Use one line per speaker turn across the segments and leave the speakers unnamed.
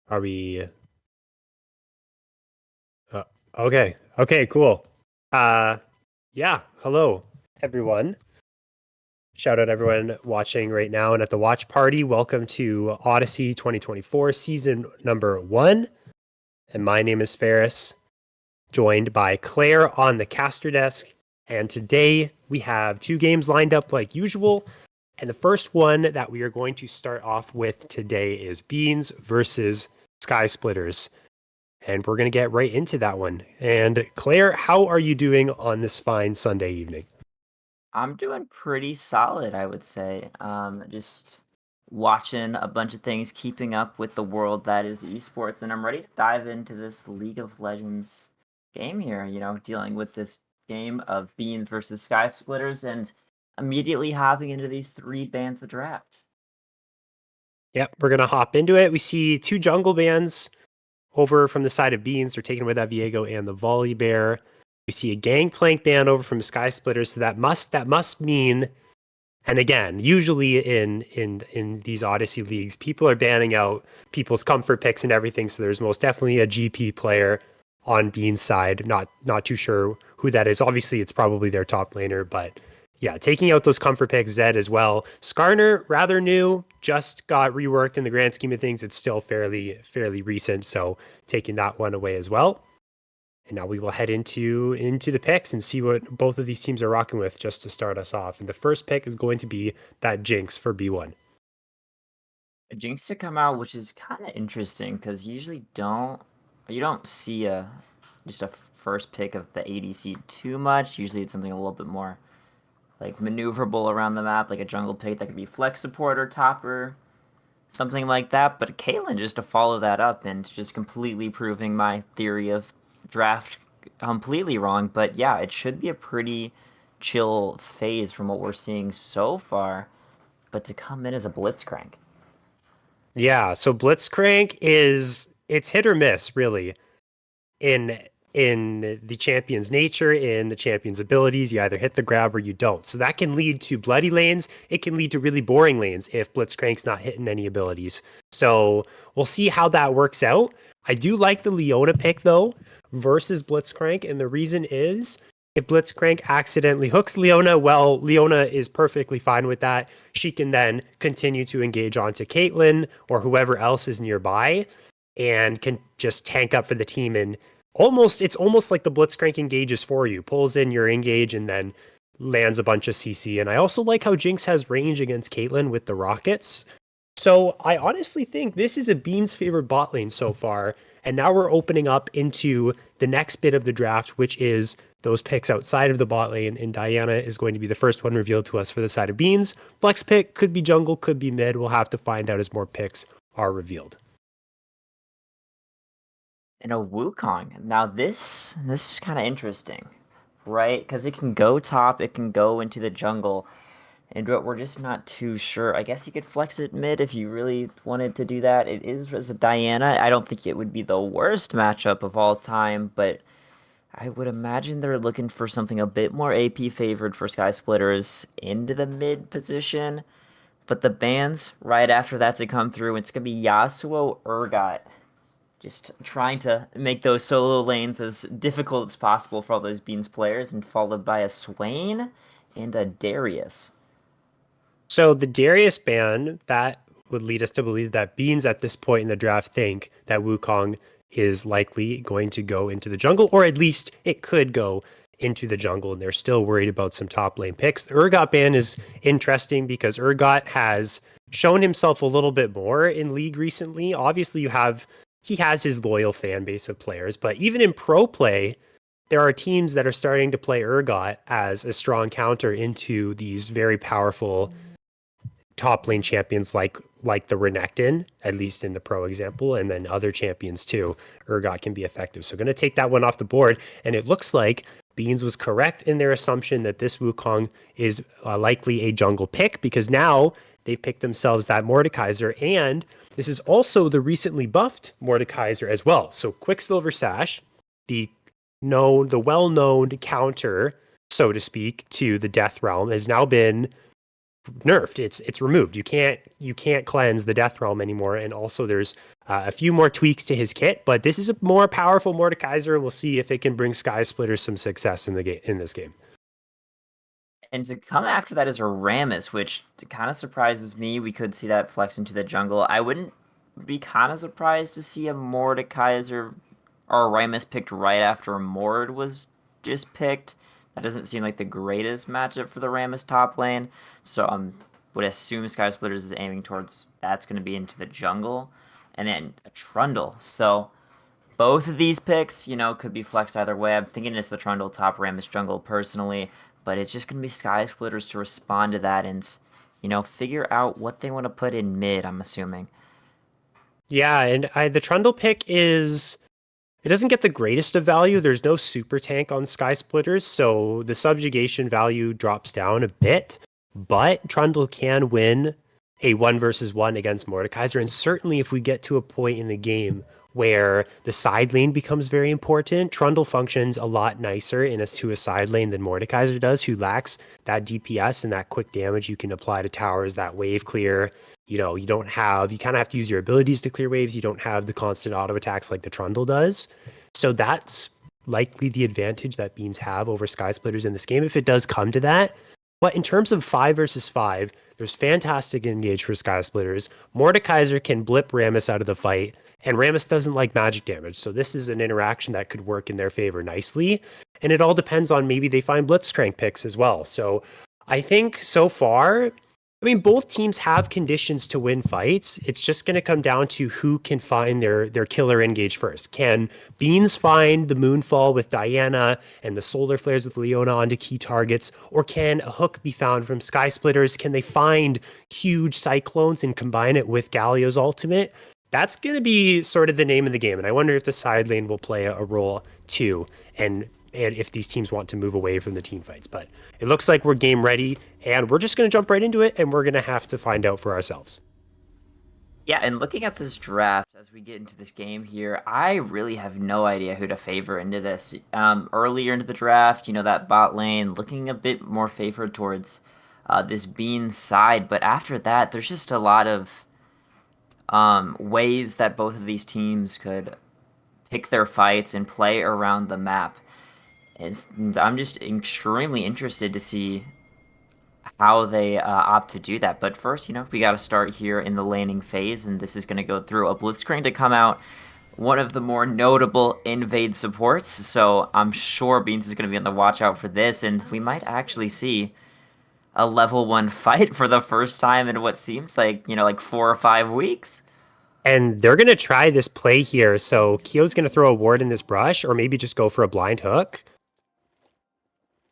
Are we? Uh, okay. Okay. Cool. Uh, yeah. Hello, everyone. Shout out everyone watching right now and at the watch party. Welcome to Odyssey 2024 season number 1. And my name is Ferris, joined by Claire on the caster desk. And today we have 2 games lined up like usual. And the first one that we are going to start off with today is Beans versus Sky Splitters. And we're going to get right into that one. And Claire, how are you doing on this fine Sunday evening?
I'm doing pretty solid, I would say. Just watching a bunch of things, keeping up with the world that is esports, and I'm ready to dive into this League of Legends game here, dealing with this game of Beans versus Sky Splitters and immediately hopping into these 3 bands of draft.
Yep, we're going to hop into it. We see 2 jungle bands over from the side of Beans. They're taking away that Viego and the Volley Bear. We see a Gangplank band over from Sky Splitters, so that must mean, and again, usually in these Odyssey leagues, people are banning out people's comfort picks and everything. So there's most definitely a GP player on Bean's side. Not too sure who that is. Obviously, it's probably their top laner, but yeah, taking out those comfort picks, Zed as well. Skarner, rather new, just got reworked in the grand scheme of things. It's still fairly recent, so taking that one away as well. And now we will head into the picks and see what both of these teams are rocking with just to start us off. And the first pick is going to be that Jinx for B1.
A Jinx to come out, which is kind of interesting because usually you don't see just a first pick of the ADC too much. Usually it's something a little bit more like maneuverable around the map, like a jungle pick that could be flex support or topper, something like that. But Caitlyn, just to follow that up and just completely proving my theory of draft completely wrong. But yeah, it should be a pretty chill phase from what we're seeing so far. But to come in as a Blitzcrank.
Yeah, so Blitzcrank it's hit or miss really in the champion's nature, in the champion's abilities. You either hit the grab or you don't. So that can lead to bloody lanes. It can lead to really boring lanes if Blitzcrank's not hitting any abilities. So we'll see how that works out. I do like the Leona pick though versus Blitzcrank, and the reason is if Blitzcrank accidentally hooks Leona, well, Leona is perfectly fine with that. She can then continue to engage onto Caitlyn or whoever else is nearby and can just tank up for the team. And it's almost like the Blitzcrank engages for you, pulls in your engage and then lands a bunch of CC. And I also like how Jinx has range against Caitlyn with the rockets. So I honestly think this is a Bean's favorite bot lane so far. And now we're opening up into the next bit of the draft, which is those picks outside of the bot lane. And Diana is going to be the first one revealed to us for the side of Beans. Flex pick could be jungle, could be mid. We'll have to find out as more picks are revealed.
And a Wukong. Now this is kind of interesting, right? Because it can go top, it can go into the jungle, and we're just not too sure. I guess you could flex it mid if you really wanted to do that. It is as a Diana. I don't think it would be the worst matchup of all time, but I would imagine they're looking for something a bit more AP favored for Sky Splitters into the mid position. But the bans right after that to come through, it's gonna be Yasuo Urgot. Just trying to make those solo lanes as difficult as possible for all those Beans players, and followed by a Swain and a Darius.
So the Darius ban, that would lead us to believe that Beans at this point in the draft think that Wukong is likely going to go into the jungle, or at least it could go into the jungle, and they're still worried about some top lane picks. The Urgot ban is interesting because Urgot has shown himself a little bit more in League recently. Obviously, he has his loyal fan base of players, but even in pro play, there are teams that are starting to play Urgot as a strong counter into these very powerful top lane champions like the Renekton, at least in the pro example, and then other champions too. Urgot can be effective. So going to take that one off the board. And it looks like Beans was correct in their assumption that this Wukong is likely a jungle pick, because now they picked themselves that Mordekaiser, and this is also the recently buffed Mordekaiser as well. So Quicksilver Sash, the well-known counter so to speak, to the Death Realm has now been nerfed. It's removed. You can't cleanse the Death Realm anymore. And also there's a few more tweaks to his kit, but this is a more powerful Mordekaiser. We'll see if it can bring Sky Splitters some success in the game in this game.
And to come after that is a Rammus, which kind of surprises me. We could see that flex into the jungle. I wouldn't be kind of surprised to see a Mordekaiser or a Rammus picked right after a Mord was just picked. That doesn't seem like the greatest matchup for the Rammus top lane. So I would assume Sky Splitters is aiming towards that's going to be into the jungle. And then a Trundle. So both of these picks, could be flexed either way. I'm thinking it's the Trundle top Rammus jungle personally, but it's just going to be Sky Splitters to respond to that and, figure out what they want to put in mid, I'm assuming.
Yeah, and the Trundle pick is it doesn't get the greatest of value. There's no super tank on Sky Splitters, so the subjugation value drops down a bit, but Trundle can win a 1 versus 1 against Mordekaiser, and certainly if we get to a point in the game where the side lane becomes very important, Trundle functions a lot nicer to a side lane than Mordekaiser does, who lacks that DPS and that quick damage you can apply to towers, that wave clear. You kind of have to use your abilities to clear waves. You don't have the constant auto attacks like the Trundle does. So that's likely the advantage that Beans have over Sky Splitters in this game if it does come to that. But in terms of 5 versus 5, there's fantastic engage for Sky Splitters. Mordekaiser can blip Rammus out of the fight, and Rammus doesn't like magic damage. So this is an interaction that could work in their favor nicely. And it all depends on maybe they find Blitzcrank picks as well. So I think so far, both teams have conditions to win fights. It's just going to come down to who can find their killer engage first. Can Beans find the Moonfall with Diana and the Solar Flares with Leona onto key targets? Or can a hook be found from Sky Splitters? Can they find huge Cyclones and combine it with Galio's ultimate? That's going to be sort of the name of the game. And I wonder if the side lane will play a role too. And if these teams want to move away from the team fights. But it looks like we're game ready, and we're just going to jump right into it, and we're going to have to find out for ourselves.
Yeah, and looking at this draft as we get into this game here, I really have no idea who to favor into this. Earlier into the draft, that bot lane looking a bit more favored towards this Bean side, but after that, there's just a lot of ways that both of these teams could pick their fights and play around the map. And I'm just extremely interested to see how they opt to do that. But first, we got to start here in the laning phase, and this is going to go through a Blitzcrank to come out, one of the more notable invade supports. So I'm sure Beans is going to be on the watch out for this, and we might actually see a level 1 fight for the first time in what seems like, like 4 or 5 weeks.
And they're going to try this play here. So Kyo's going to throw a ward in this brush, or maybe just go for a blind hook.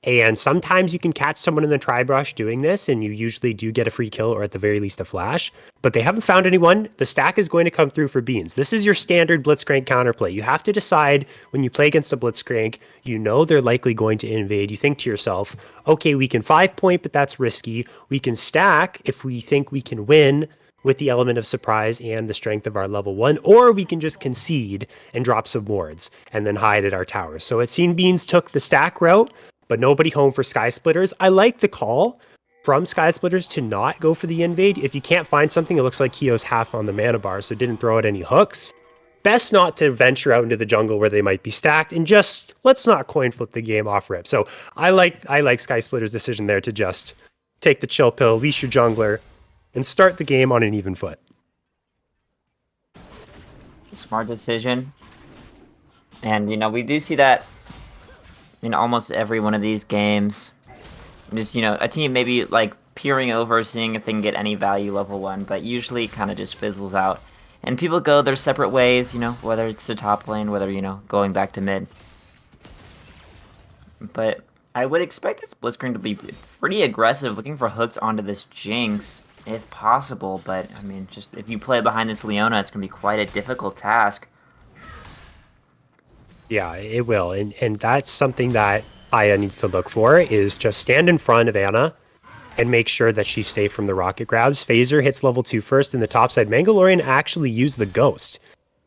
And sometimes you can catch someone in the tri-brush doing this, and you usually do get a free kill or at the very least a flash. But they haven't found anyone. The stack is going to come through for Beans. This is your standard Blitzcrank counterplay. You have to decide when you play against a Blitzcrank, they're likely going to invade. You think to yourself, okay, we can 5-point, but that's risky. We can stack if we think we can win with the element of surprise and the strength of our level 1, or we can just concede and drop some wards and then hide at our towers. So it seemed Beans took the stack route, but nobody home for Sky Splitters. I like the call from Sky Splitters to not go for the invade. If you can't find something, it looks like Kyo's half on the mana bar, so didn't throw out any hooks. Best not to venture out into the jungle where they might be stacked, and just let's not coin flip the game off rip. So I like Sky Splitters' decision there to just take the chill pill, leash your jungler, and start the game on an even foot.
Smart decision. And, we do see that in almost every one of these games. Just, a team maybe like peering over, seeing if they can get any value level 1, but usually kind of just fizzles out. And people go their separate ways, whether it's to top lane, whether, going back to mid. But I would expect this Blitzcrank to be pretty aggressive, looking for hooks onto this Jinx, if possible. But, just if you play behind this Leona, it's going to be quite a difficult task.
Yeah, it will. And that's something that Aya needs to look for, is just stand in front of Anna and make sure that she's safe from the rocket grabs. Phaser hits level 2 first in the top side. Mangalorean actually used the Ghost.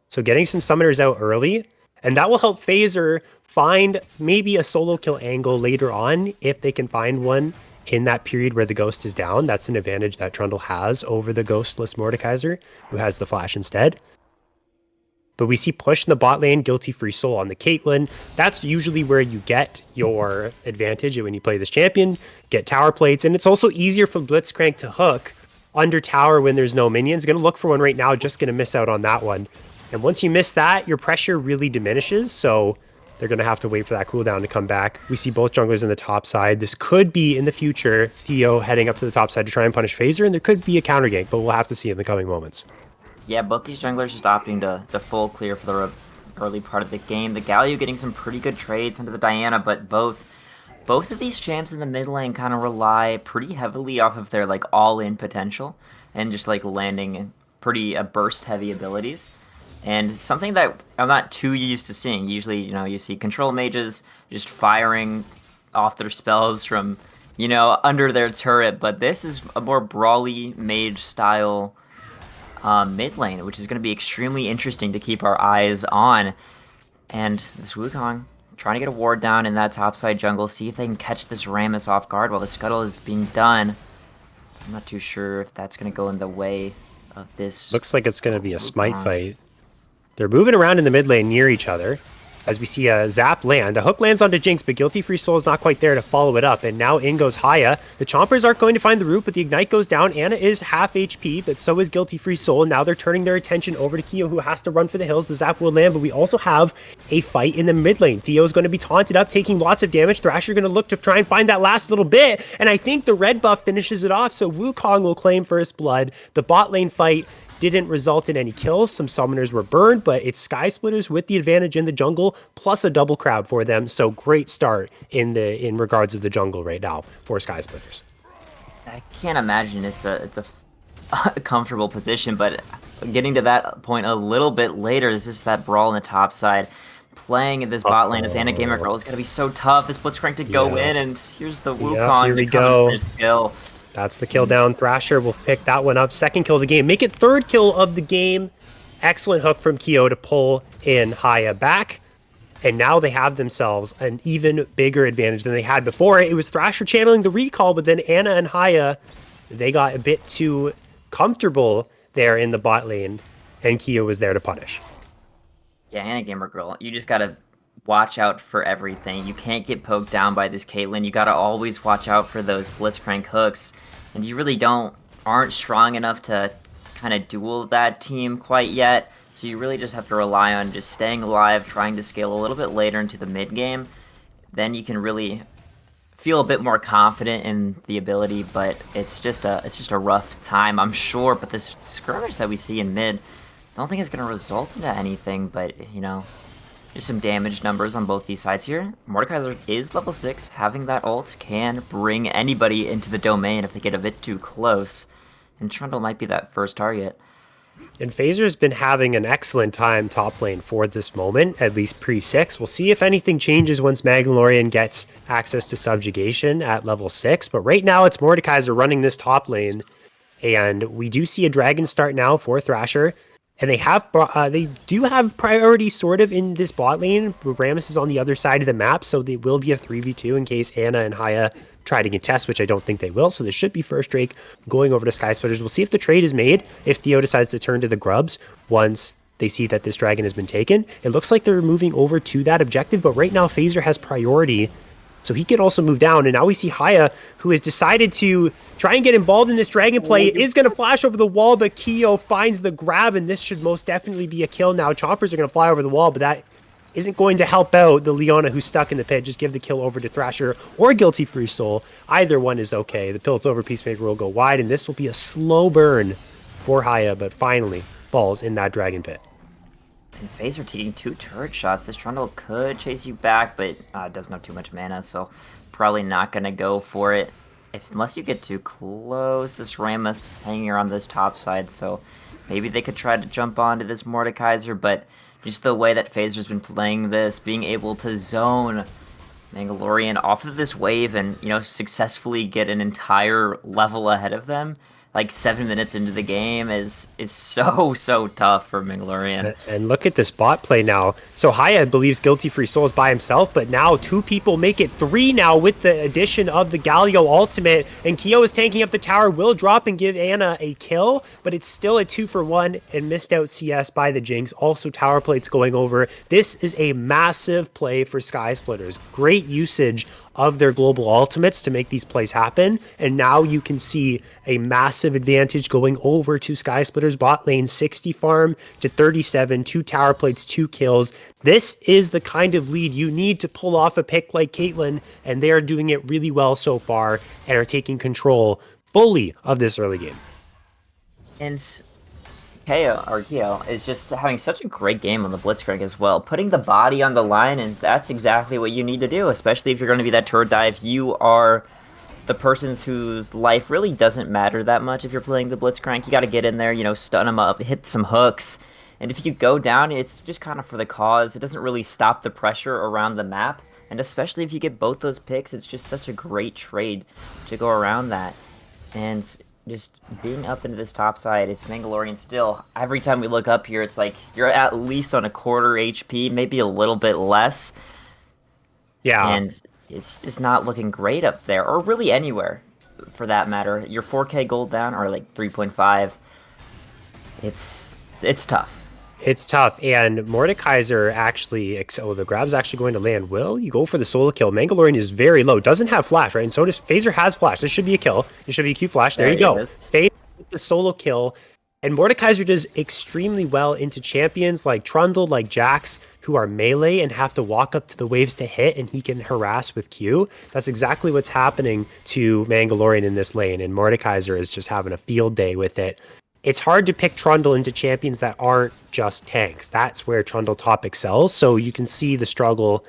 So getting some summoners out early And that will help Phaser find maybe a solo kill angle later on if they can find one in that period where the Ghost is down. That's an advantage that Trundle has over the Ghostless Mordekaiser, who has the Flash instead. But we see push in the bot lane, Guilty Free Soul on the Caitlyn. That's usually where you get your advantage when you play this champion, get tower plates, and it's also easier for Blitzcrank to hook under tower when there's no minions. Going to look for one right now, just going to miss out on that one. And once you miss that, your pressure really diminishes, so they're going to have to wait for that cooldown to come back. We see both junglers in the top side. This could be, in the future, Theo heading up to the top side to try and punish Phaser, and there could be a counter gank, but we'll have to see in the coming moments.
Yeah, both these junglers just opting to full clear for the early part of the game. The Galio getting some pretty good trades into the Diana, but both of these champs in the mid lane kind of rely pretty heavily off of their like all-in potential and just like landing pretty burst-heavy abilities. And something that I'm not too used to seeing. Usually, you see control mages just firing off their spells from, under their turret, but this is a more brawly mage style mid lane, which is going to be extremely interesting to keep our eyes on. And this Wukong trying to get a ward down in that topside jungle, see if they can catch this Rammus off guard while the scuttle is being done. I'm not too sure if that's going to go in the way of this.
Looks like it's going to be a smite fight. They're moving around in the mid lane near each other. As we see a zap land. A hook lands onto Jinx, but Guilty Free Soul is not quite there to follow it up. And now in goes Haya. The Chompers aren't going to find the root, but the Ignite goes down. Anna is half HP, but so is Guilty Free Soul. And now they're turning their attention over to Keo, who has to run for the hills. The zap will land, but we also have a fight in the mid lane. Theo's going to be taunted up, taking lots of damage. Thrasher going to look to try and find that last little bit. And I think the red buff finishes it off, so Wukong will claim first blood. The bot lane fight didn't result in any kills. Some summoners were burned, but it's Sky Splitters with the advantage in the jungle, plus a double crowd for them. So great start in regards of the jungle right now for Sky Splitters.
I can't imagine it's a comfortable position, but getting to that point a little bit later, is just that brawl in the top side. Playing in this bot lane as Anna Gamer Girl is going to be so tough. This Blitzcrank to go in, and here's the Wukong
here we
to come
go.
and finish kill.
That's the kill down. Thrasher will pick that one up. Second kill of the game. Make it third kill of the game. Excellent hook from Keo to pull in Haya back. And now they have themselves an even bigger advantage than they had before. It was Thrasher channeling the recall, but then Anna and Haya, they got a bit too comfortable there in the bot lane, and Keo was there to punish.
Yeah, Anna Gamer Girl, you just got to watch out for everything. You can't get poked down by this Caitlyn. You got to always watch out for those Blitzcrank hooks. And you really aren't strong enough to kind of duel that team quite yet. So you really just have to rely on just staying alive, trying to scale a little bit later into the mid game. Then you can really feel a bit more confident in the ability, but it's just a rough time, I'm sure. But this skirmish that we see in mid, I don't think it's going to result into anything, but just some damage numbers on both these sides here. Mordekaiser is level 6. Having that ult can bring anybody into the domain if they get a bit too close. And Trundle might be that first target.
And Phaser's been having an excellent time top lane for this moment, at least pre-6. We'll see if anything changes once Magdalorian gets access to subjugation at level 6. But right now it's Mordekaiser running this top lane. And we do see a dragon start now for Thrasher. And they do have priority sort of in this bot lane. Rammus is on the other side of the map, so they will be a 3v2 in case Anna and Haya try to contest, which I don't think they will. So this should be first Drake going over to Sky Splitters. We'll see if the trade is made, if Theo decides to turn to the Grubs once they see that this dragon has been taken. It looks like they're moving over to that objective, but right now Phaser has priority, so he could also move down. And now we see Haya, who has decided to try and get involved in this dragon play, is going to flash over the wall, but Keo finds the grab, and this should most definitely be a kill now. Chompers are going to fly over the wall, but that isn't going to help out the Leona who's stuck in the pit. Just give the kill over to Thrasher or Guilty Free Soul. Either one is okay. The Pilts over Peacemaker will go wide, and this will be a slow burn for Haya, but finally falls in that dragon pit.
And Phaser taking 2 turret shots. This Trundle could chase you back, but doesn't have too much mana, so probably not going to go for it. Unless you get too close. This Rammus hanging around this top side, so maybe they could try to jump onto this Mordekaiser, but just the way that Phaser's been playing this, being able to zone Mandalorian off of this wave and, successfully get an entire level ahead of them, like 7 minutes into the game is so tough for Mandalorian.
And look at this bot play now. So Haya believes Guilty Free Souls by himself, but now 2 people make it 3 now with the addition of the Galio ultimate. And Kyo is tanking up the tower, will drop and give Anna a kill, but it's still a 2-for-1 and missed out CS by the Jinx. Also tower plates going over. This is a massive play for Sky Splitters. Great usage of their global ultimates to make these plays happen. And now you can see a massive advantage going over to Sky Splitter's bot lane, 60 farm to 37, 2 tower plates, 2 kills. This is the kind of lead you need to pull off a pick like Caitlyn, and they are doing it really well so far and are taking control fully of this early game.
And Keo is just having such a great game on the Blitzcrank as well, putting the body on the line, and that's exactly what you need to do, especially if you're going to be that turret dive. You are the person whose life really doesn't matter that much if you're playing the Blitzcrank. You got to get in there, stun them up, hit some hooks, and if you go down, it's just kind of for the cause. It doesn't really stop the pressure around the map, and especially if you get both those picks, it's just such a great trade to go around that. And just being up into this top side, it's Mandalorian still. Every time we look up here, it's like you're at least on a quarter HP, maybe a little bit less.
Yeah.
And it's just not looking great up there, or really anywhere for that matter. Your 4K gold down, or like 3.5. It's tough.
It's tough, and Mordekaiser actually, the grab's actually going to land. Will you go for the solo kill? Mandalorian is very low, doesn't have flash, right? And so does Phaser has flash. This should be a kill. This should be a Q flash. There you go. Phaser with the solo kill, and Mordekaiser does extremely well into champions like Trundle, like Jax, who are melee and have to walk up to the waves to hit, and he can harass with Q. That's exactly what's happening to Mandalorian in this lane, and Mordekaiser is just having a field day with it. It's hard to pick Trundle into champions that aren't just tanks. That's where Trundle top excels. So you can see the struggle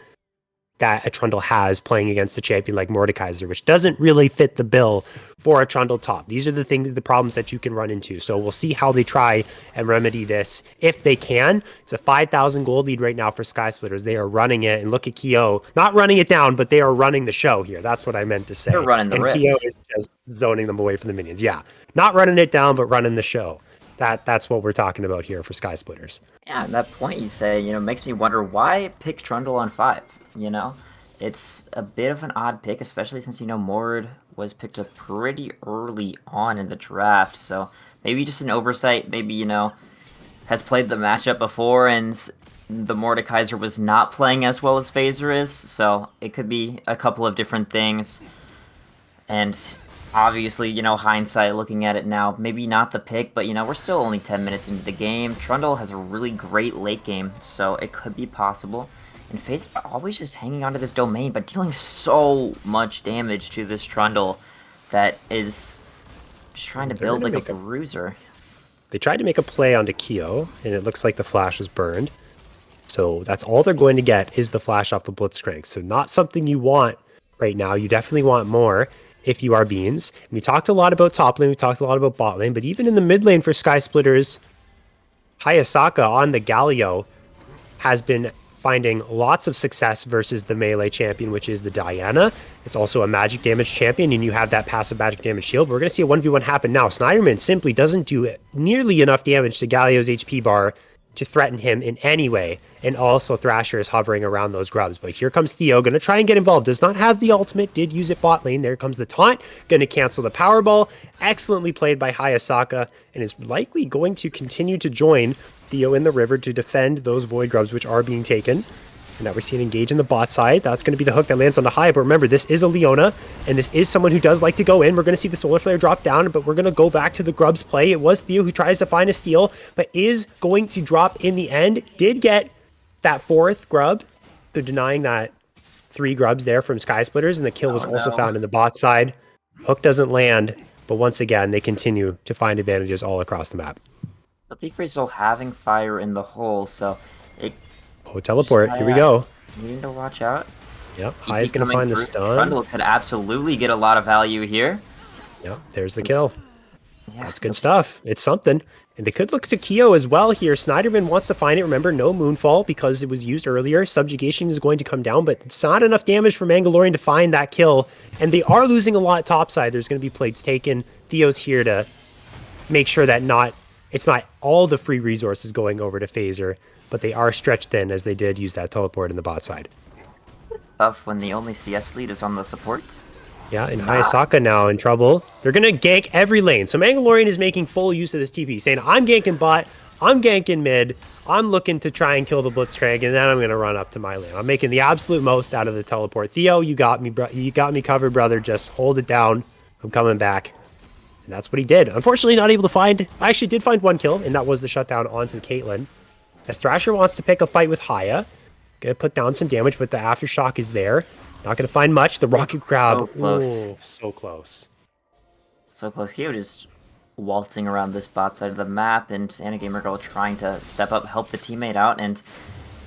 that a Trundle has playing against a champion like Mordekaiser, which doesn't really fit the bill for a Trundle top. These are the problems that you can run into. So we'll see how they try and remedy this if they can. It's a 5,000 gold lead right now for Sky Splitters. They are running it, and look at Kyo, not running it down, but they are running the show here. That's what I meant to say.
They're running the
and Kyo is just zoning them away from the minions. Yeah, not running it down, but running the show. That's what we're talking about here for Sky Splitters.
Yeah, and that point you say, makes me wonder why pick Trundle on 5, It's a bit of an odd pick, especially since, Mord was picked up pretty early on in the draft, so maybe just an oversight, maybe, has played the matchup before, and the Mordekaiser was not playing as well as Phaser is, so it could be a couple of different things, and obviously, hindsight, looking at it now, maybe not the pick, but, we're still only 10 minutes into the game. Trundle has a really great late game, so it could be possible. And FaZe always just hanging onto this domain, but dealing so much damage to this Trundle that is just trying to build like a bruiser.
They tried to make a play onto Kyo, and it looks like the flash was burned. So that's all they're going to get is the flash off the Blitzcrank. So not something you want right now. You definitely want more if you are Beans. And we talked a lot about top lane, we talked a lot about bot lane, but even in the mid lane for Sky Splitters, Hayasaka on the Galio has been finding lots of success versus the melee champion, which is the Diana. It's also a magic damage champion, and you have that passive magic damage shield. But we're going to see a 1v1 happen now. Snyderman simply doesn't do nearly enough damage to Galio's HP bar to threaten him in any way. And also Thrasher is hovering around those grubs. But here comes Theo, going to try and get involved. Does not have the ultimate, did use it bot lane. There comes the taunt, going to cancel the Powerball. Excellently played by Hayasaka, and is likely going to continue to join Theo in the river to defend those Void Grubs, which are being taken. And now we're seeing engage in the bot side. That's going to be the hook that lands on the high. But remember, this is a Leona, and this is someone who does like to go in. We're going to see the Solar Flare drop down, but we're going to go back to the Grubs play. It was Theo who tries to find a steal, but is going to drop in the end. Did get that 4th Grub. They're denying that 3 Grubs there from Sky Splitters, and the kill was also found in the bot side. Hook doesn't land, but once again, they continue to find advantages all across the map.
But Thief is still having fire in the hole, so it...
Oh, teleport. Here we go.
Needing to watch out.
Yep, High is going to find the stun.
Trundle could absolutely get a lot of value here.
Yep, there's the kill. Yeah, that's good stuff. It's something. And they could look to Kyo as well here. Snyderman wants to find it. Remember, no Moonfall because it was used earlier. Subjugation is going to come down, but it's not enough damage for Mandalorian to find that kill. And they are losing a lot topside. There's going to be plates taken. Theo's here to make sure that it's not all the free resources going over to Phaser, but they are stretched thin as they did use that teleport in the bot side.
Tough when the only CS lead is on the support.
Yeah, and Hayasaka now in trouble. They're going to gank every lane. So Mandalorian is making full use of this TP, saying, I'm ganking bot, I'm ganking mid, I'm looking to try and kill the Blitzcrank, and then I'm going to run up to my lane. I'm making the absolute most out of the teleport. Theo, you got me covered, brother. Just hold it down. I'm coming back. And that's what he did. Unfortunately, not able to find... I actually did find one kill, and that was the shutdown onto the Caitlyn. As Thrasher wants to pick a fight with Haya. Gonna put down some damage, but the Aftershock is there. Not gonna find much. The rocket grab.
So close.
Ooh, so close.
So close. Kyo just waltzing around this bot side of the map, and Anna Gamer Girl trying to step up, help the teammate out, and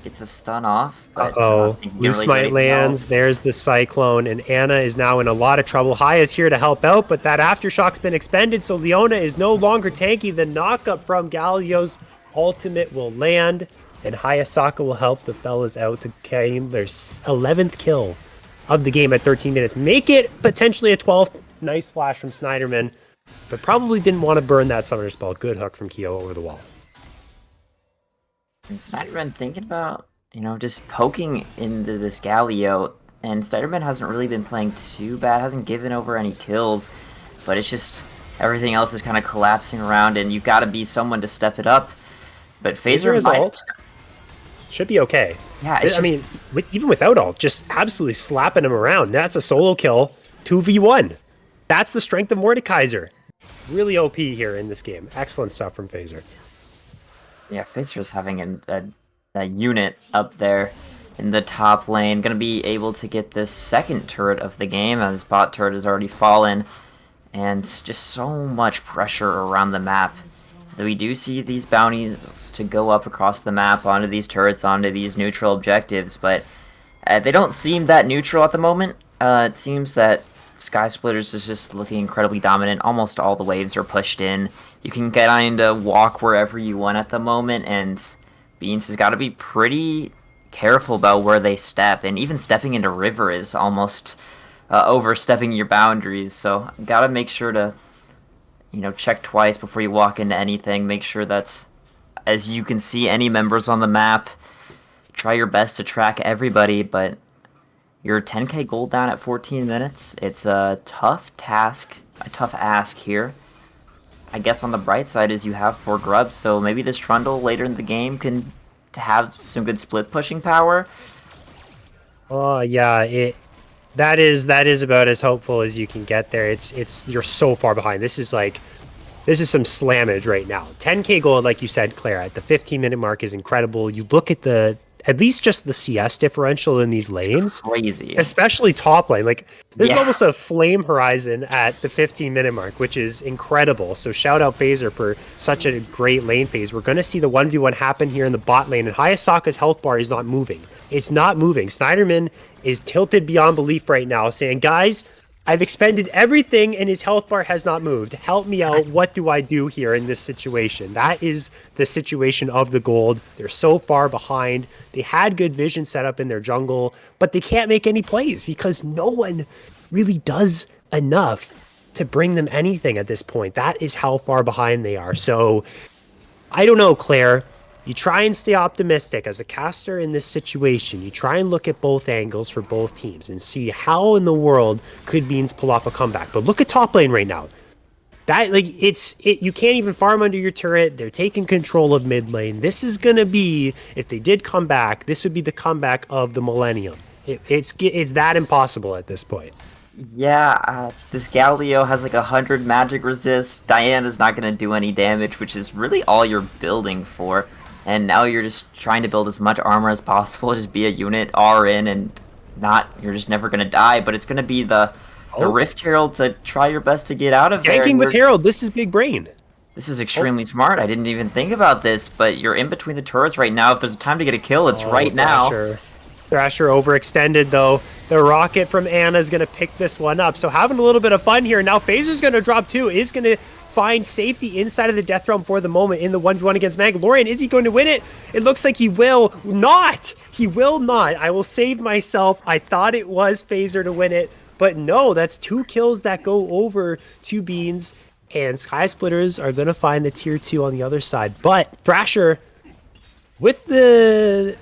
gets a stun off.
Uh-oh. Loose Might lands. There's the Cyclone, and Anna is now in a lot of trouble. Haya's here to help out, but that Aftershock's been expended, so Leona is no longer tanky. The knockup from Galio's ultimate will land, and Hayasaka will help the fellas out to gain their 11th kill of the game at 13 minutes. Make it potentially a 12th. Nice flash from Snyderman, but probably didn't want to burn that summoner spell. Good hook from Kyo over the wall.
And Snyderman thinking about, just poking into this Galio, and Snyderman hasn't really been playing too bad, hasn't given over any kills, but it's just everything else is kind of collapsing around, and you've got to be someone to step it up. But Phaser
is ult. Should be okay.
Yeah,
I mean, even without ult, just absolutely slapping him around. That's a solo kill, 2v1. That's the strength of Mordekaiser. Really OP here in this game. Excellent stuff from Phaser.
Yeah, Phaser's having a unit up there in the top lane. Going to be able to get this second turret of the game, as bot turret has already fallen. And just so much pressure around the map. We do see these bounties to go up across the map onto these turrets, onto these neutral objectives, but they don't seem that neutral at the moment. It seems that Sky Splitters is just looking incredibly dominant. Almost all the waves are pushed in. You can get on to walk wherever you want at the moment, and Beans has got to be pretty careful about where they step, and even stepping into river is almost overstepping your boundaries, so got to make sure to check twice before you walk into anything. Make sure that, as you can see any members on the map, try your best to track everybody, but you're 10k gold down at 14 minutes. It's a tough task, a tough ask here. I guess on the bright side is you have 4 grubs, so maybe this Trundle later in the game can have some good split pushing power.
Oh yeah, that is about as hopeful as you can get there. You're so far behind. This is some slammage right now. 10k gold, like you said, Claire, at the 15-minute mark is incredible. You look at at least just the CS differential in these lanes.
It's crazy.
Especially top lane. This is almost a flame horizon at the 15-minute mark, which is incredible. So shout out Phaser for such a great lane phase. We're going to see the 1v1 happen here in the bot lane, and Hayasaka's health bar is not moving. It's not moving. Snyderman is tilted beyond belief right now, saying, guys, I've expended everything and his health bar has not moved. Help me out. What do I do here in this situation? That is the situation of the gold. They're so far behind. They had good vision set up in their jungle, but they can't make any plays because no one really does enough to bring them anything at this point. That is how far behind they are. So I don't know, Claire. You try and stay optimistic as a caster in this situation. You try and look at both angles for both teams and see how in the world could Beans pull off a comeback. But look at top lane right now. You can't even farm under your turret. They're taking control of mid lane. This is gonna be, if they did come back, this would be the comeback of the millennium. It's that impossible at this point.
Yeah, this Galio has 100 magic resist. Diana's not gonna do any damage, which is really all you're building for. And now you're just trying to build as much armor as possible, just be a unit, R in, and you're just never going to die, but it's going to be the Rift Herald to try your best to get out of there.
Ganking with Herald, this is big brain.
This is extremely smart. I didn't even think about this, but you're in between the turrets right now. If there's a time to get a kill, it's right now.
Thrasher overextended, though. The rocket from Anna is going to pick this one up. So having a little bit of fun here. Now Phaser's going to drop too. Is going to find safety inside of the Death Realm for the moment in the 1v1 against Mandalorian. Is he going to win it? It looks like he will not. He will not. I will save myself. I thought it was Phaser to win it, but no, that's 2 kills that go over to Beans. and Sky Splitters are going to find the tier 2 on the other side. But Thrasher, with the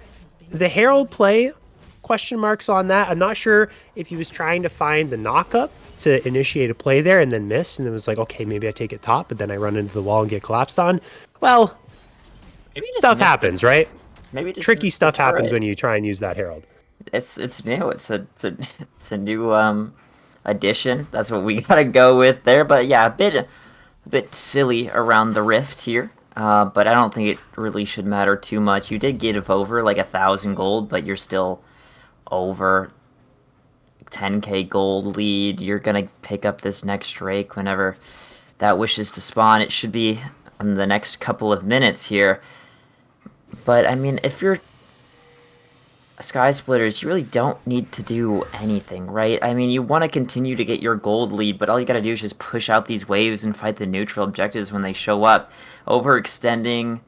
Herald play, question marks on that. I'm not sure if he was trying to find the knock-up to initiate a play there and then miss, and it was like, okay, maybe I take it top, but then I run into the wall and get collapsed on. Well,
Maybe
stuff happens, right?
Maybe just
Tricky stuff happens
turret.
when you try and use that Herald.
It's new. It's a new addition. That's what we gotta go with there. But yeah, a bit silly around the rift here. But I don't think it really should matter too much. You did give over like 1,000 gold, but you're still over 10k gold lead. You're gonna pick up this next Drake whenever that wishes to spawn. It should be in the next couple of minutes here. But I mean, if you're Sky Splitters, you really don't need to do anything, right? I mean, you want to continue to get your gold lead, but all you gotta do is just push out these waves and fight the neutral objectives when they show up. Overextending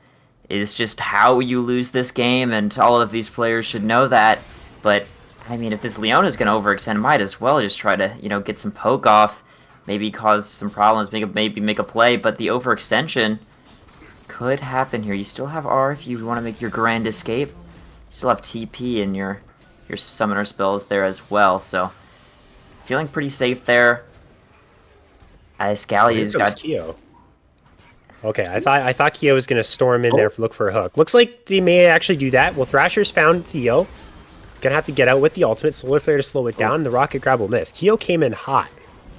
is just how you lose this game, and all of these players should know that. But, I mean, if this Leona's gonna overextend, might as well just try to, get some poke off, maybe cause some problems, maybe make a play, but the overextension could happen here. You still have R if you want to make your grand escape. You still have TP and your summoner spells there as well, so feeling pretty safe there. Galio's got
Keo. Okay, I thought Keo was gonna storm in there look for a hook. Looks like they may actually do that. Well, Thrasher's found Theo. Gonna have to get out with the ultimate solar flare to slow it down. The rocket grab will miss. Keo came in hot,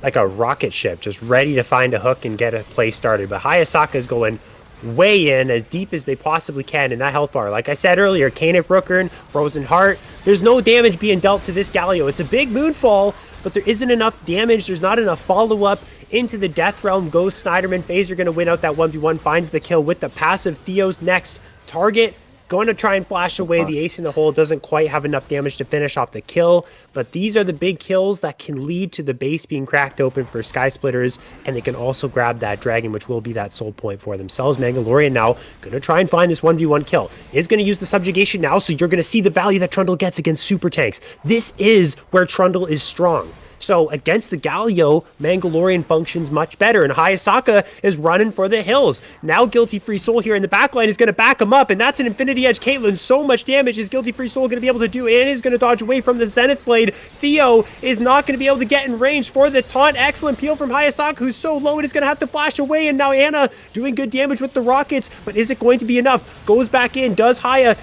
like a rocket ship, just ready to find a hook and get a play started. But Hayasaka is going way in as deep as they possibly can in that health bar. Like I said earlier, Kanik Rookern, Frozen Heart, there's no damage being dealt to this Galio. It's a big moonfall, but there isn't enough damage. There's not enough follow-up into the Death Realm. Goes Snyderman. FaZe are going to win out that 1v1, finds the kill with the passive. Theo's next target. Going to try and flash away. The ace in the hole doesn't quite have enough damage to finish off the kill, but these are the big kills that can lead to the base being cracked open for Sky Splitters, and they can also grab that dragon, which will be that soul point for themselves. Mandalorian now going to try and find this 1v1 kill. Is going to use the subjugation now, so you're going to see the value that Trundle gets against super tanks. This is where Trundle is strong. So against the Galio, Mandalorian functions much better, and Hayasaka is running for the hills. Now Guilty Free Soul here in the backline is going to back him up, and that's an Infinity Edge Caitlyn. So much damage is Guilty Free Soul going to be able to do, and is going to dodge away from the Zenith Blade. Theo is not going to be able to get in range for the taunt. Excellent peel from Hayasaka, who's so low it is going to have to flash away, and now Anna doing good damage with the rockets, but is it going to be enough? Goes back in, does Haya,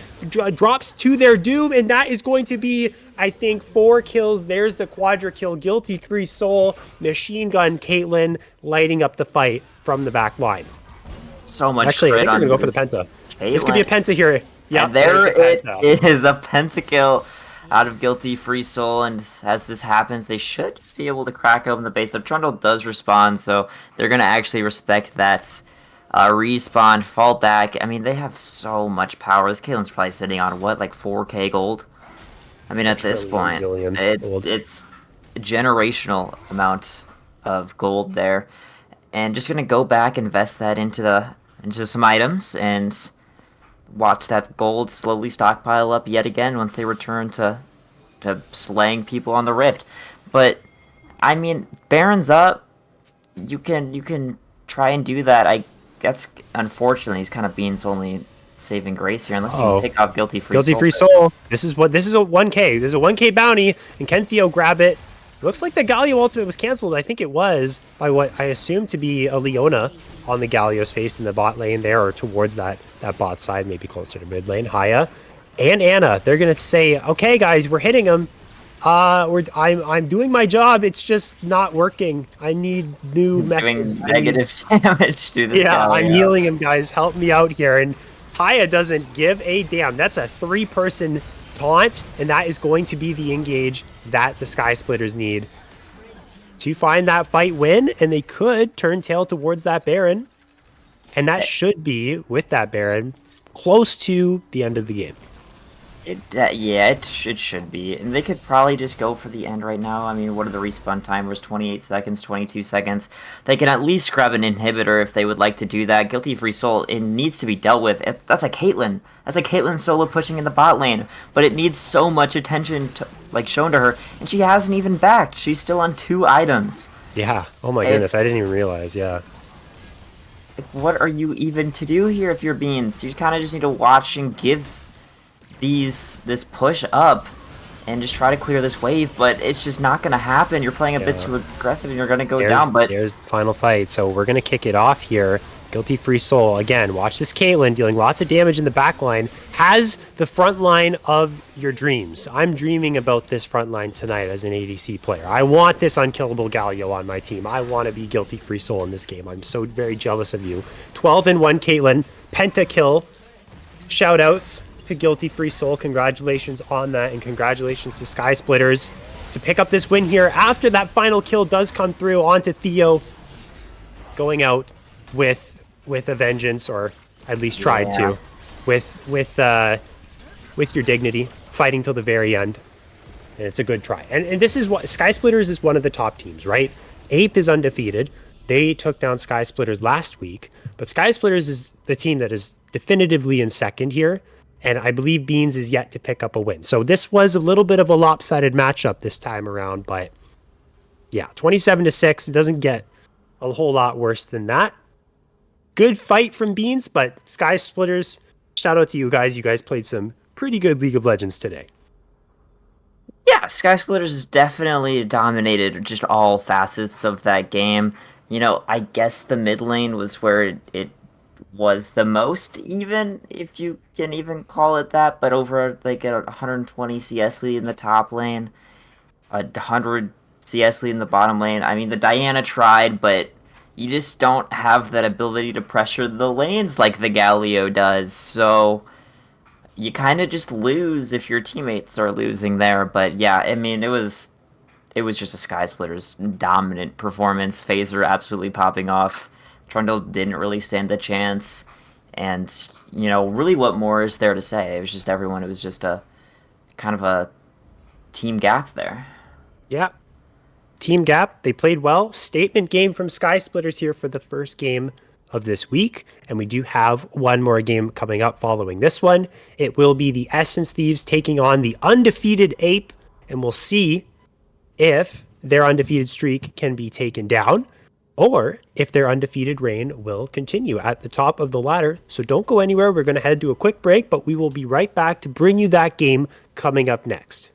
drops to their doom, and that is going to be, I think, 4 kills. There's the quadra kill. Guilty Free Soul, Machine Gun Caitlyn lighting up the fight from the back line.
So much.
Actually, I think we're going to go for the penta.
Caitlyn.
This could be a penta here. Yeah,
and there it is, a pentakill out of Guilty Free Soul, and as this happens, they should just be able to crack open the base. The Trundle does respawn, so they're going to actually respect that respawn, fall back. I mean, they have so much power. This Caitlyn's probably sitting on, what, like 4k gold? I mean, at this point, it's a generational amount of gold there, and just gonna go back, invest that into some items, and watch that gold slowly stockpile up yet again once they return to slaying people on the rift. But I mean, Baron's up. You can try and do that. That's unfortunately he's kind of Bean's only saving grace here, unless you can pick off Guilty Free Soul.
Guilty Free Soul. This is a 1k. This is a 1k bounty, and can Theo grab it? Looks like the Galio ultimate was canceled. I think it was by what I assume to be a Leona on the Galio's face in the bot lane there, or towards that bot side, maybe closer to mid lane. Haya and Anna, they're gonna say, okay guys, we're hitting him. I'm doing my job. It's just not working. I need new mechanisms.
Doing negative damage to the Galio.
I'm healing him, guys. Help me out here. And Haya doesn't give a damn. That's a 3-person taunt, and that is going to be the engage that the Sky Splitters need to find that fight win, and they could turn tail towards that Baron, and that should be, with that Baron, close to the end of the game.
It should be, and they could probably just go for the end right now. I mean, what are the respawn timers? 28 seconds, 22 seconds. They can at least grab an inhibitor if they would like to do that. Guilty Free Soul, it needs to be dealt with. That's a Caitlyn. That's a Caitlyn solo pushing in the bot lane, but it needs so much attention shown to her, and she hasn't even backed. She's still on 2 items.
Yeah. Oh my goodness, I didn't even realize. Yeah.
Like, what are you even to do here if you're Beans? You kind of just need to watch and give this push up and just try to clear this wave, but it's just not going to happen. You're playing a bit
Yeah.
too aggressive and you're going to go down, but
There's the final fight. So we're gonna kick it off here. Guilty Free Soul again. Watch this Caitlyn dealing lots of damage in the back line. Has the front line of your dreams. I'm dreaming about this front line tonight as an ADC player. I want this unkillable Galio on my team. I want to be Guilty Free Soul in this game. I'm so very jealous of you. 12-1 Caitlyn. Pentakill. Shout outs to Guilty Free Soul. Congratulations on that, and congratulations to Sky Splitters to pick up this win here after that final kill does come through onto Theo, going out with a vengeance, or at least tried
yeah.
to, with your dignity, fighting till the very end. And it's a good try. And this is what Sky Splitters is one of the top teams, right? Ape is undefeated. They took down Sky Splitters last week, but Sky Splitters is the team that is definitively in second here. And I believe Beans is yet to pick up a win. So this was a little bit of a lopsided matchup this time around, but yeah, 27-6. It doesn't get a whole lot worse than that. Good fight from Beans, but Sky Splitters, shout out to you guys. You guys played some pretty good League of Legends today.
Yeah, Sky Splitters has definitely dominated just all facets of that game. You know, I guess the mid lane was where it was the most even, if you can even call it that, but over like a 120 CS lead in the top lane, a 100 CS lead in the bottom lane. I mean, the Diana tried, but you just don't have that ability to pressure the lanes like the Galio does. So you kind of just lose if your teammates are losing there. But yeah, I mean, it was just a Sky Splitter's dominant performance. Phaser absolutely popping off. Trundle didn't really stand a chance. And, you know, really what more is there to say? It was just everyone. It was just a kind of a team gap there.
Yeah, Team Gap, they played well. Statement game from Sky Splitters here for the first game of this week. And we do have one more game coming up following this one. It will be the Essence Thieves taking on the undefeated Ape. And we'll see if their undefeated streak can be taken down or if their undefeated reign will continue at the top of the ladder. So don't go anywhere. We're going to head to a quick break, but we will be right back to bring you that game coming up next.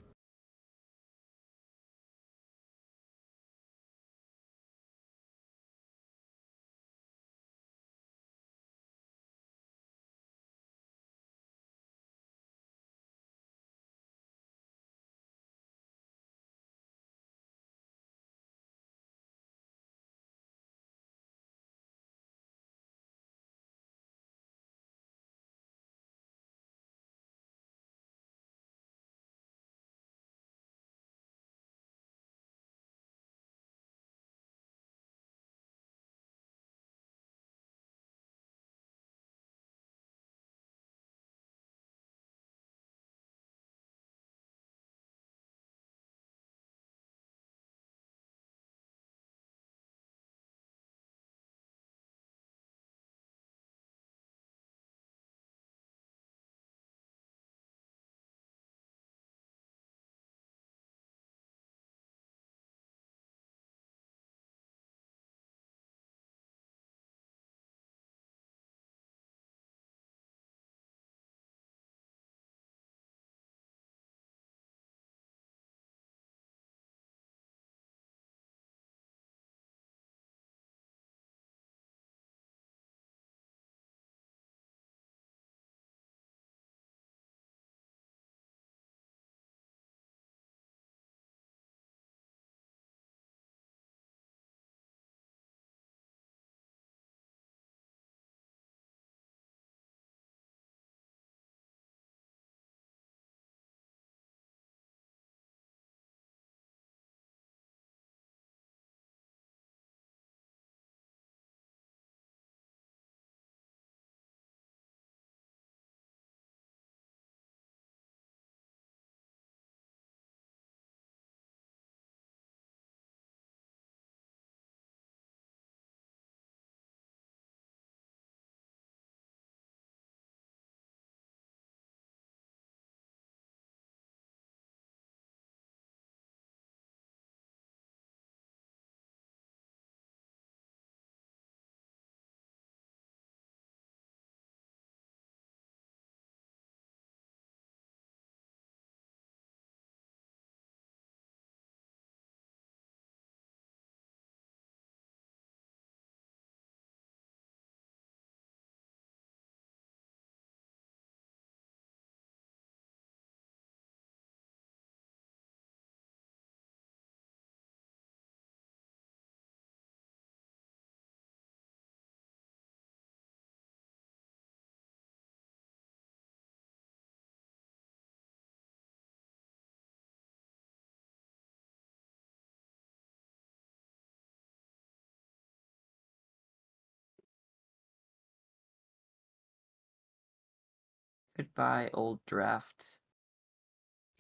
Goodbye, old draft.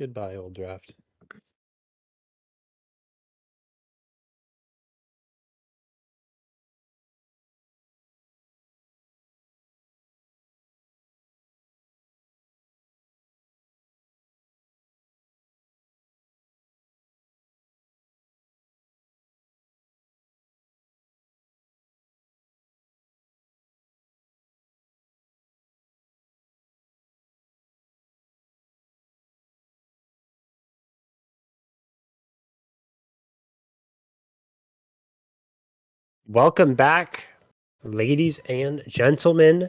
Goodbye, old draft. Welcome back, ladies and gentlemen.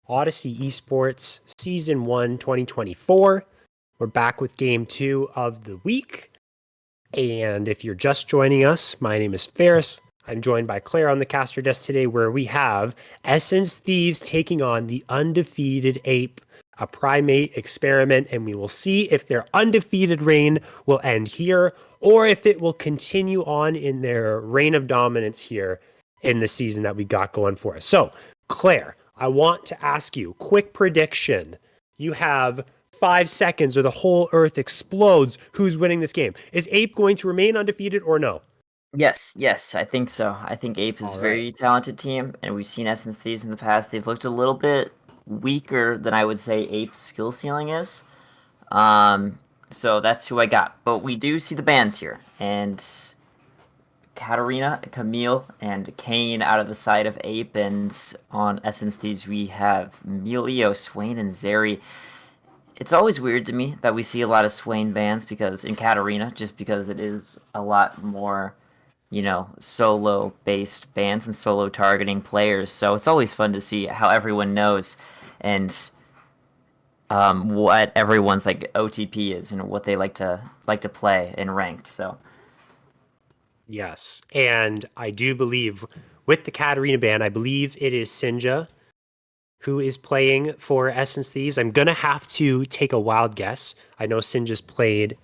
Odyssey Esports Season 1 2024. We're back with Game 2 of the week. And if you're just joining us, my name is Ferris. I'm joined by Claire on the caster desk today, where we have Essence Thieves taking on the undefeated Ape, a primate experiment, and we will see if their undefeated reign will end here or if it will continue on in their reign of dominance here in the season that we got going for us. So, Claire, I want to ask you, quick prediction. You have 5 seconds or the whole earth explodes. Who's winning this game? Is Ape going to remain undefeated or no?
Yes, I think so. I think Ape is
All
a
right.
very talented team, and we've seen Essence Thieves in the past. They've looked a little bit weaker than I would say Ape's skill ceiling is. Um, so that's who I got. But we do see the bans here, and Katarina, Camille, and Kane out of the side of Ape, and on Essence Thieves we have Melio, Swain, and Zeri. It's always weird to me that we see a lot of Swain bans because in Katarina, just because it is a lot more, solo based bans and solo targeting players. So it's always fun to see how everyone knows and what everyone's like OTP is and what they like to play in ranked. So
Yes. And I do believe with the Katarina ban, I believe it is Sinja who is playing for Essence Thieves. I'm going to have to take a wild guess. I know Sinja's played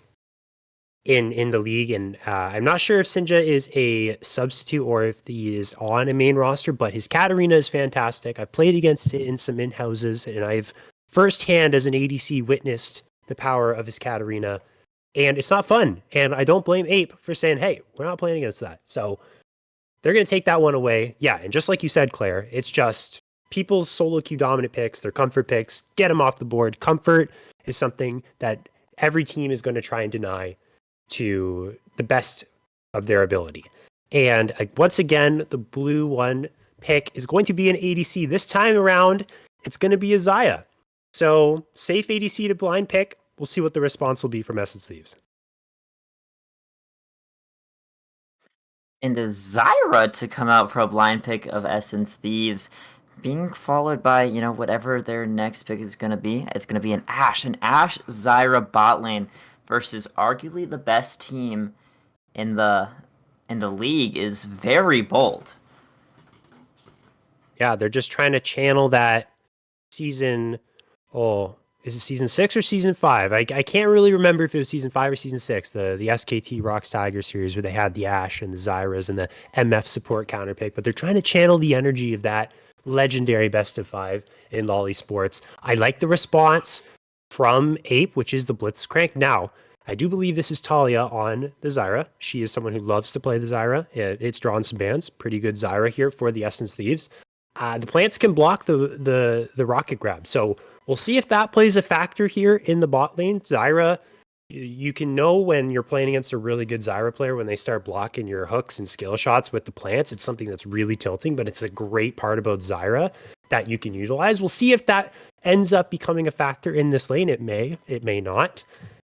in the league, and I'm not sure if Sinja is a substitute or if he is on a main roster, but his Katarina is fantastic. I've played against it in some in-houses, and I've firsthand as an ADC witnessed the power of his Katarina, and it's not fun. And I don't blame Ape for saying, hey, we're not playing against that. So they're going to take that one away. Yeah, and just like you said, Claire, it's just people's solo queue dominant picks, their comfort picks, get them off the board. Comfort is something that every team is going to try and deny to the best of their ability. And once again, the blue one pick is going to be an ADC. This time around, it's going to be a Xayah. So safe ADC to blind pick. We'll see what the response will be from Essence Thieves.
and a Zyra to come out for a blind pick of Essence Thieves, being followed by, whatever their next pick is going to be. It's going to be an Ashe Zyra bot lane versus arguably the best team in the league is very bold.
Yeah, they're just trying to channel that season. Oh, is it season 6 or season 5? I can't really remember if it was season 5 or season 6. The SKT Rocks Tiger series where they had the Ashe and the Zyras and the MF support counter pick, but they're trying to channel the energy of that legendary best of 5 in LoL Esports. I like the response from Ape, which is the Blitzcrank. Now, I do believe this is Talia on the Zyra. She is someone who loves to play the Zyra. It's drawn some bans. Pretty good Zyra here for the Essence Thieves. The plants can block the rocket grab, so we'll see if that plays a factor here in the bot lane. Zyra, you can know when you're playing against a really good Zyra player when they start blocking your hooks and skill shots with the plants. It's something that's really tilting, but it's a great part about Zyra that you can utilize. We'll see if that ends up becoming a factor in this lane. It may not.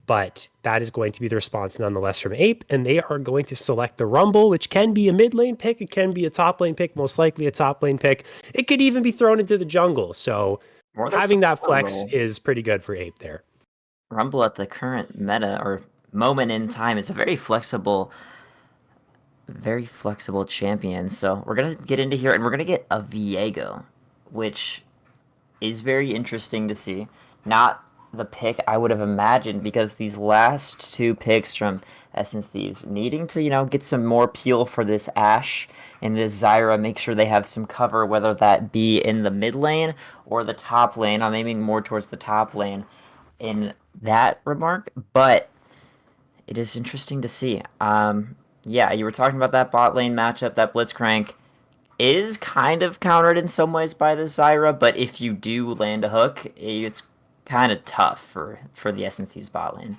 But that is going to be the response nonetheless from Ape, and they are going to select the Rumble, which can be a mid lane pick, it can be a top lane pick, most likely a top lane pick. It could even be thrown into the jungle. So having that flex is pretty good for Ape there.
Rumble at the current meta or moment in time is a very flexible champion. So we're gonna get into here, and we're gonna get a Viego, which is very interesting to see. Not the pick I would have imagined, because these last two picks from Essence Thieves needing to, get some more peel for this Ashe and this Zyra, make sure they have some cover, whether that be in the mid lane or the top lane. I'm aiming more towards the top lane in that remark, but it is interesting to see. Yeah, you were talking about that bot lane matchup, that Blitzcrank is kind of countered in some ways by the Zyra, but if you do land a hook, it's kind of tough for the SNC's bot lane.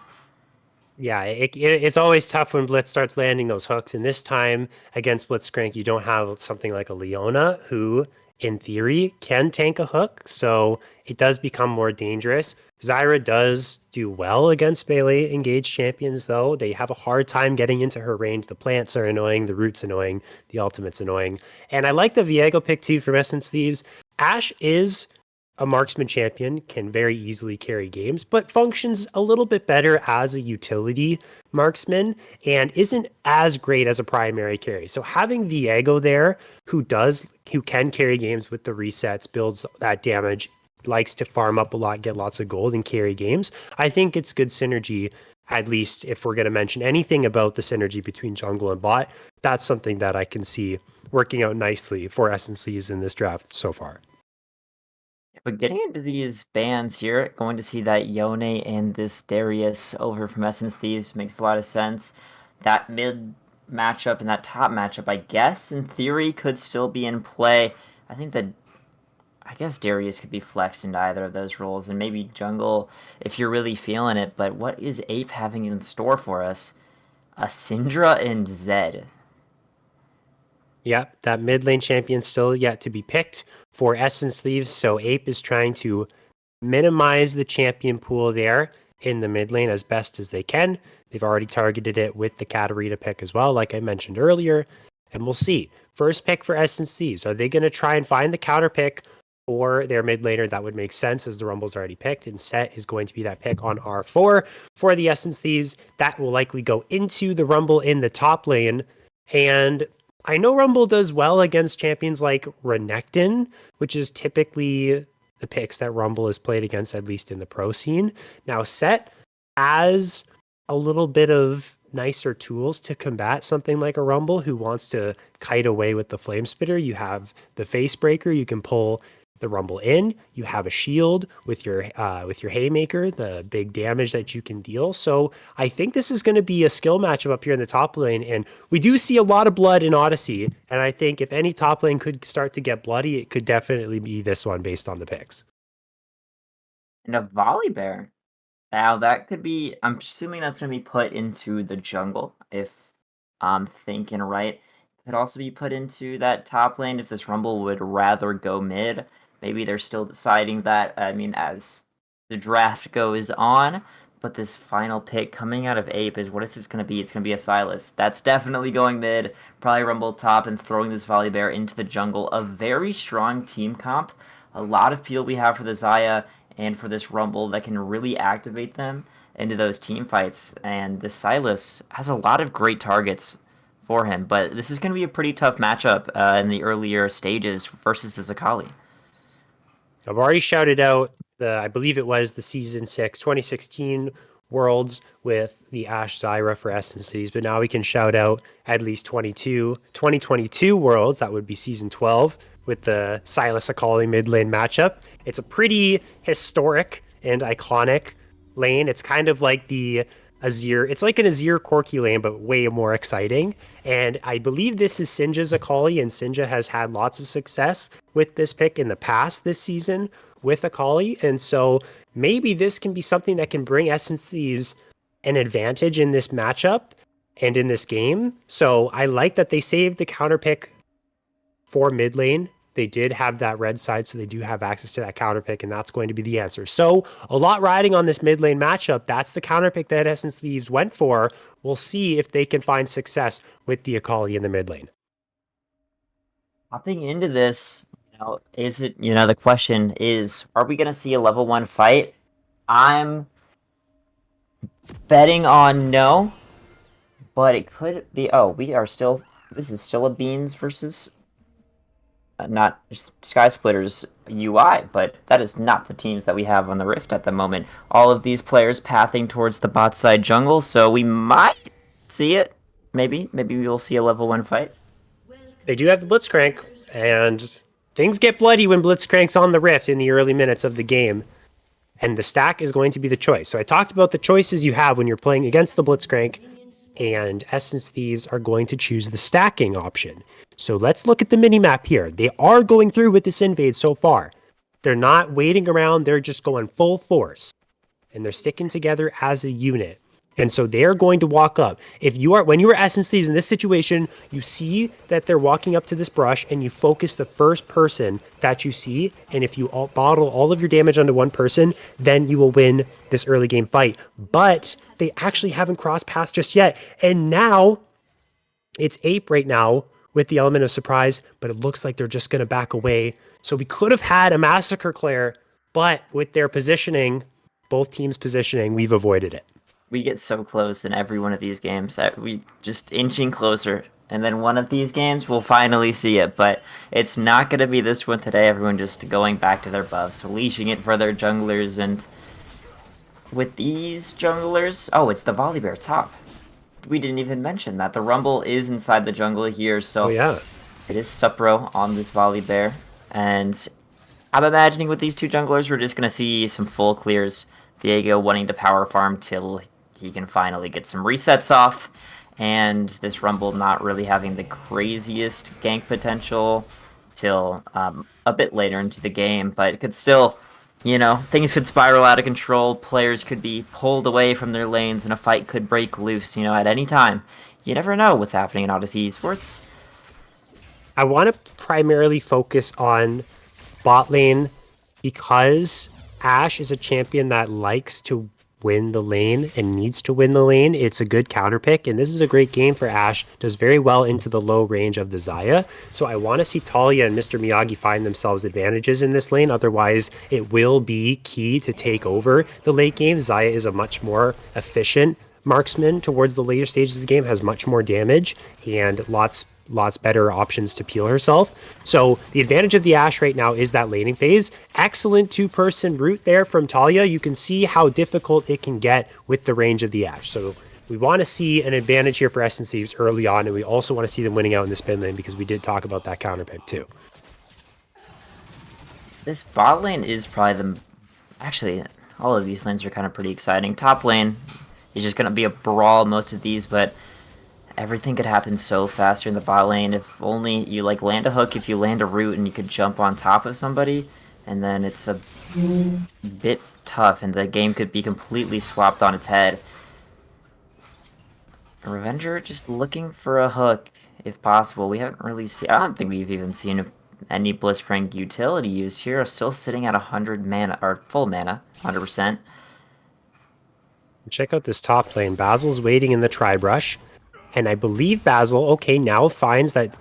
Yeah, it's always tough when Blitz starts landing those hooks. And this time against Blitzcrank, you don't have something like a Leona who, in theory, can tank a hook. So it does become more dangerous. Zyra does do well against melee engaged champions, though. They have a hard time getting into her range. The plants are annoying, the root's annoying, the ultimate's annoying. And I like the Viego pick too from Essence Thieves. Ashe is a marksman champion, can very easily carry games, but functions a little bit better as a utility marksman and isn't as great as a primary carry. So having Viego there, who can carry games with the resets, builds that damage, likes to farm up a lot, get lots of gold, and carry games, I think it's good synergy. At least if we're going to mention anything about the synergy between jungle and bot, that's something that I can see working out nicely for SNCs in this draft so far.
But getting into these bans here, going to see that Yone and this Darius over from Essence Thieves makes a lot of sense. That mid matchup and that top matchup, I guess, in theory, could still be in play. I think that I guess Darius could be flexed into either of those roles, and maybe jungle if you're really feeling it. But what is Ape having in store for us? A Syndra and Zed.
Yeah, that mid lane champion still yet to be picked for Essence Thieves. So Ape is trying to minimize the champion pool there in the mid lane as best as they can. They've already targeted it with the Katarina pick as well, like I mentioned earlier. And we'll see. First pick for Essence Thieves. Are they going to try and find the counter pick for their mid laner? That would make sense as the Rumble's already picked. And Set is going to be that pick on R4 for the Essence Thieves. That will likely go into the Rumble in the top lane. And I know Rumble does well against champions like Renekton, which is typically the picks that Rumble has played against, at least in the pro scene. Now, Set has a little bit of nicer tools to combat something like a Rumble who wants to kite away with the Flame Spitter. You have the Face Breaker, you can pull the Rumble in. You have a shield with your Haymaker, the big damage that you can deal. So I think this is going to be a skill matchup up here in the top lane, and we do see a lot of blood in Odyssey. And I think if any top lane could start to get bloody, it could definitely be this one based on the picks.
And a Volley Bear. Now that could be, I'm assuming that's going to be put into the jungle, if I'm thinking right. Could also be put into that top lane if this Rumble would rather go mid. Maybe they're still deciding that, I mean, as the draft goes on. But this final pick coming out of Ape is, what is this going to be? It's going to be a Silas. That's definitely going mid. Probably Rumble top and throwing this Volley Bear into the jungle. A very strong team comp. A lot of feel we have for the Xayah and for this Rumble that can really activate them into those team fights. And the Silas has a lot of great targets for him, but this is going to be a pretty tough matchup in the earlier stages versus the Zakali.
I've already shouted out I believe it was the season 6, 2016 Worlds with the Ashe Zyra for SNCs, but now we can shout out at least 2022 Worlds. That would be season 12 with the Silas Akali mid lane matchup. It's a pretty historic and iconic lane. It's kind of like the Azir. It's like an Azir Corki lane, but way more exciting. And I believe this is Sinja's Akali, and Sinja has had lots of success with this pick in the past this season with Akali. And so maybe this can be something that can bring Essence Thieves an advantage in this matchup and in this game. So I like that they saved the counter pick for mid lane. They did have that red side, so they do have access to that counter pick, and that's going to be the answer. So a lot riding on this mid lane matchup. That's the counter pick that Essence Thieves went for. We'll see if they can find success with the Akali in the mid lane.
Hopping into this, is it, the question is, are we going to see a level 1 fight? I'm betting on no, but it could be. Oh, we are still. This is still a Beans versus not Sky Splitters UI, but that is not the teams that we have on the Rift at the moment. All of these players pathing towards the bot side jungle, so we might see it. Maybe we will see a level 1 fight.
They do have the Blitzcrank, and things get bloody when Blitzcrank's on the Rift in the early minutes of the game. And the stack is going to be the choice. So I talked about the choices you have when you're playing against the Blitzcrank, and Essence Thieves are going to choose the stacking option. So let's look at the minimap here. They are going through with this invade so far. They're not waiting around, they're just going full force. And they're sticking together as a unit. And so they're going to walk up. When you are Essence Thieves in this situation, you see that they're walking up to this brush and you focus the first person that you see. And if you bottle all of your damage onto one person, then you will win this early game fight. But they actually haven't crossed paths just yet. And now it's Ape right now with the element of surprise, but it looks like they're just going to back away. So we could have had a Massacre Claire, but with their positioning, both teams' positioning, we've avoided it.
We get so close in every one of these games. We just inching closer. And then one of these games, we'll finally see it. But it's not going to be this one today. Everyone just going back to their buffs, leashing it for their junglers. And with these junglers... Oh, it's the Volibear top. We didn't even mention that. The Rumble is inside the jungle here. So
yeah,
it is Supro on this Volibear. And I'm imagining with these two junglers, we're just going to see some full clears. Diego wanting to power farm till he can finally get some resets off, and this Rumble not really having the craziest gank potential till a bit later into the game, but it could still, things could spiral out of control, players could be pulled away from their lanes, and a fight could break loose, at any time. You never know what's happening in Odyssey Esports.
I want to primarily focus on bot lane because Ashe is a champion that likes to win the lane and needs to win the lane. It's a good counter pick, and this is a great game for Ashe. Does very well into the low range of the Xayah. So I want to see Talia and Mr. Miyagi find themselves advantages in this lane. Otherwise, it will be key to take over the late game. Xayah is a much more efficient marksman towards the later stages of the game, has much more damage and lots better options to peel herself. So the advantage of the Ashe right now is that laning phase. Excellent two-person route there from Talia. You can see how difficult it can get with the range of the Ashe. So we want to see an advantage here for Essence Thieves early on, and we also want to see them winning out in the spin lane because we did talk about that counter pick too.
This bot lane is probably actually, all of these lanes are kind of pretty exciting. Top lane is just going to be a brawl most of these, but everything could happen so faster in the bot lane. If only you land a hook, if you land a root and you could jump on top of somebody, and then it's a bit tough and the game could be completely swapped on its head. Revenger just looking for a hook if possible. We haven't really seen, I don't think we've even seen any Blitzcrank utility used here. Still sitting at 100 mana, or full mana, 100%.
Check out this top lane. Basil's waiting in the tri-brush. And I believe Basil, now finds that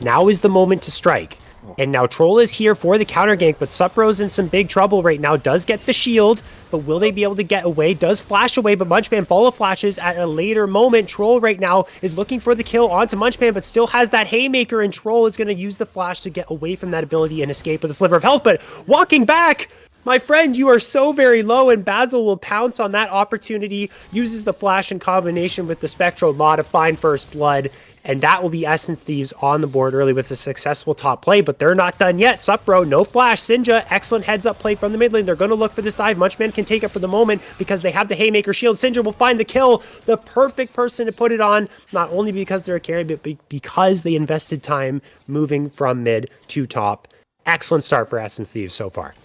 now is the moment to strike. And now Troll is here for the counter gank, but Supro's in some big trouble right now. Does get the shield, but will they be able to get away? Does flash away, but Munchman follow flashes at a later moment. Troll right now is looking for the kill onto Munchman, but still has that haymaker, and Troll is going to use the flash to get away from that ability and escape with a sliver of health. But walking back, my friend, you are so very low, and Basil will pounce on that opportunity, uses the flash in combination with the Spectral Law to find first blood, and that will be Essence Thieves on the board early with a successful top play, but they're not done yet. Supro, no flash. Sinja, excellent heads-up play from the mid lane. They're going to look for this dive. Munchman can take it for the moment because they have the Haymaker shield. Sinja will find the kill, the perfect person to put it on, not only because they're a carry, but because they invested time moving from mid to top. Excellent start for Essence Thieves so far.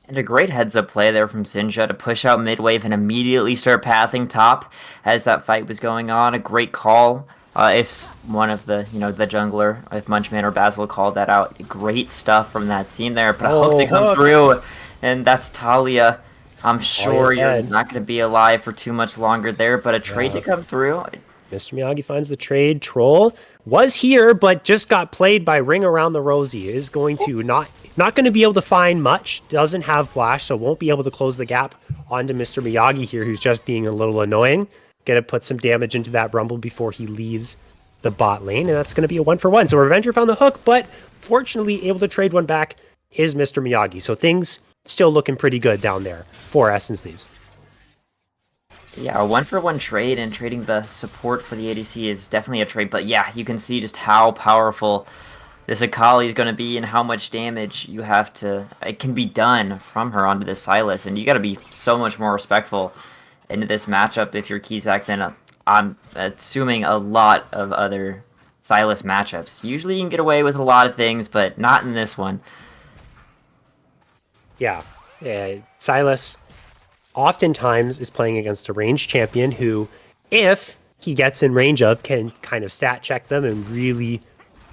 And a great heads-up play there from Sinja to push out mid-wave and immediately start pathing top as that fight was going on. A great call. If one of the, the jungler, if Munchman or Basil called that out. Great stuff from that team there. But a hook to come through, and that's Talia. I'm sure you're not going to be alive for too much longer there, but a trade to come through.
Mr. Miyagi finds the trade. Troll was here, but just got played by Ring Around the Rosie. Is going to not going to be able to find much. Doesn't have flash, so won't be able to close the gap onto Mr. Miyagi here, who's just being a little annoying. Gonna put some damage into that Rumble before he leaves the bot lane, and that's going to be a 1-for-1. So Revenger found the hook, but fortunately able to trade one back is Mr. Miyagi. So things still looking pretty good down there for Essence Thieves.
Yeah, a 1-for-1 trade, and trading the support for the ADC is definitely a trade. But yeah, you can see just how powerful this Akali is going to be and how much damage it can be done from her onto this Sylas. And you got to be so much more respectful into this matchup if you're Kizak than I'm assuming a lot of other Sylas matchups. Usually you can get away with a lot of things, but not in this one.
Yeah, Sylas oftentimes is playing against a ranged champion who, if he gets in range of, can kind of stat check them and really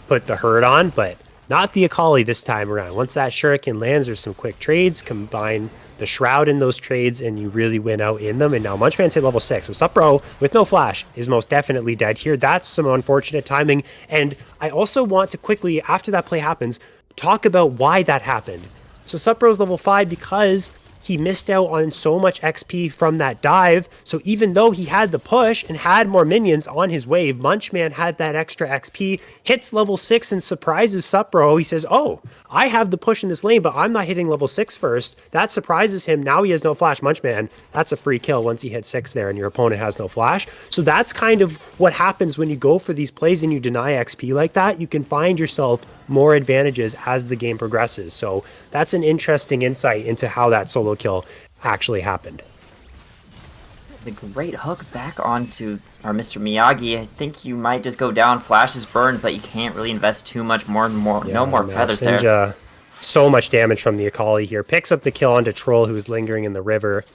put the hurt on, but not the Akali this time around. Once that Shuriken lands, there's some quick trades, combine the Shroud in those trades, and you really win out in them. And now Munchman's hit level 6. So Supro, with no flash, is most definitely dead here. That's some unfortunate timing. And I also want to quickly, after that play happens, talk about why that happened. So Supro's level 5 because he missed out on so much XP from that dive. So even though he had the push and had more minions on his wave, Munchman had that extra XP, hits level 6 and surprises Supro. He says, oh, I have the push in this lane, but I'm not hitting level 6 first. That surprises him. Now he has no flash. Munchman, that's a free kill once he hits 6 there and your opponent has no flash. So that's kind of what happens when you go for these plays and you deny XP like that. You can find yourself more advantages as the game progresses. So that's an interesting insight into how that solo kill actually happened.
The great hook back onto our Mr. Miyagi. I think you might just go down. Flash is burned, but you can't really invest too much more. No more feathers
Sinja,
there.
So much damage from the Akali here. Picks up the kill onto Troll, who's lingering in the river.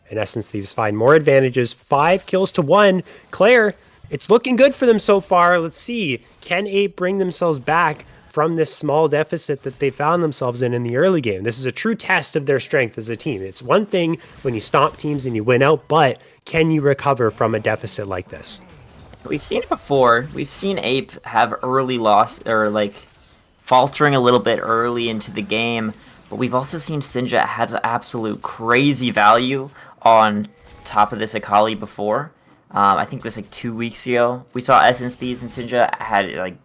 And Essence Thieves find more advantages. 5 kills to 1. Claire, it's looking good for them so far. Let's see. Can Ape bring themselves back from this small deficit that they found themselves in the early game? This is a true test of their strength as a team. It's one thing when you stomp teams and you win out, but can you recover from a deficit like this?
We've seen it before. We've seen Ape have early loss, or like faltering a little bit early into the game, but we've also seen Sinja have absolute crazy value on top of this Akali before. I think it was like 2 weeks ago. We saw Essence Thieves and Sinja had like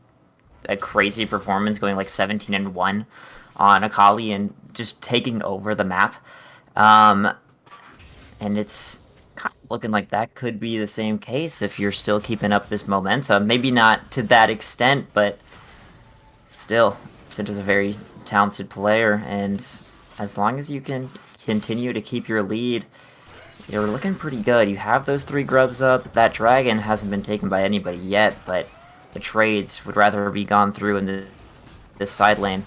a crazy performance, going like 17-1 on Akali and just taking over the map. And it's kind of looking like that could be the same case if you're still keeping up this momentum. Maybe not to that extent, but still, Sinja's a very talented player, and as long as you can continue to keep your lead, you're looking pretty good. You have those 3 grubs up. That dragon hasn't been taken by anybody yet, but the trades would rather be gone through in this side lane.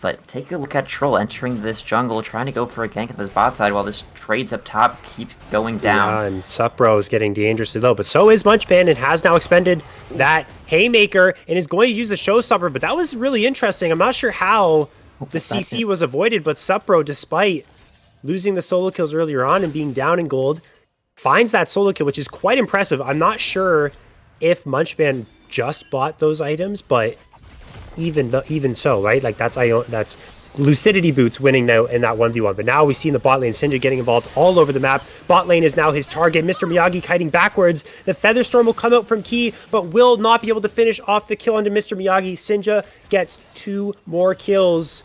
But take a look at Troll entering this jungle, trying to go for a gank at this bot side while this trades up top keeps going down.
Yeah, and Supro is getting dangerously low, but so is Munchman, and has now expended that Haymaker and is going to use the Showstopper. But that was really interesting. I'm not sure how the CC was avoided, but Supro, despite losing the solo kills earlier on and being down in gold, finds that solo kill, which is quite impressive. I'm not sure if Munchman just bought those items, but even so, right? Like that's Lucidity Boots winning now in that 1v1. But now we see in the bot lane Sinja getting involved all over the map. Bot lane is now his target. Mr. Miyagi kiting backwards. The Featherstorm will come out from Key, but will not be able to finish off the kill onto Mr. Miyagi. Sinja gets 2 more kills.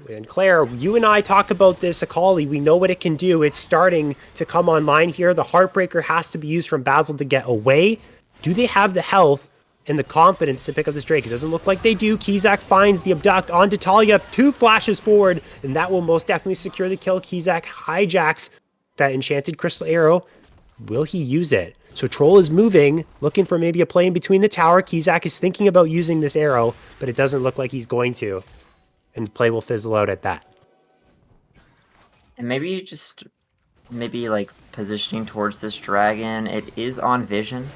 And Claire, you and I talk about this Akali. We know what it can do. It's starting to come online here. The Heartbreaker has to be used from Basil to get away. Do they have the health and the confidence to pick up this Drake? It doesn't look like they do. Kizak finds the Abduct onto Talia. 2 flashes forward, and that will most definitely secure the kill. Kizak hijacks that enchanted crystal arrow. Will he use it? So Troll is moving, looking for maybe a play in between the tower. Kizak is thinking about using this arrow, but it doesn't look like he's going to. And the play will fizzle out at that.
And maybe like positioning towards this dragon. It is on vision,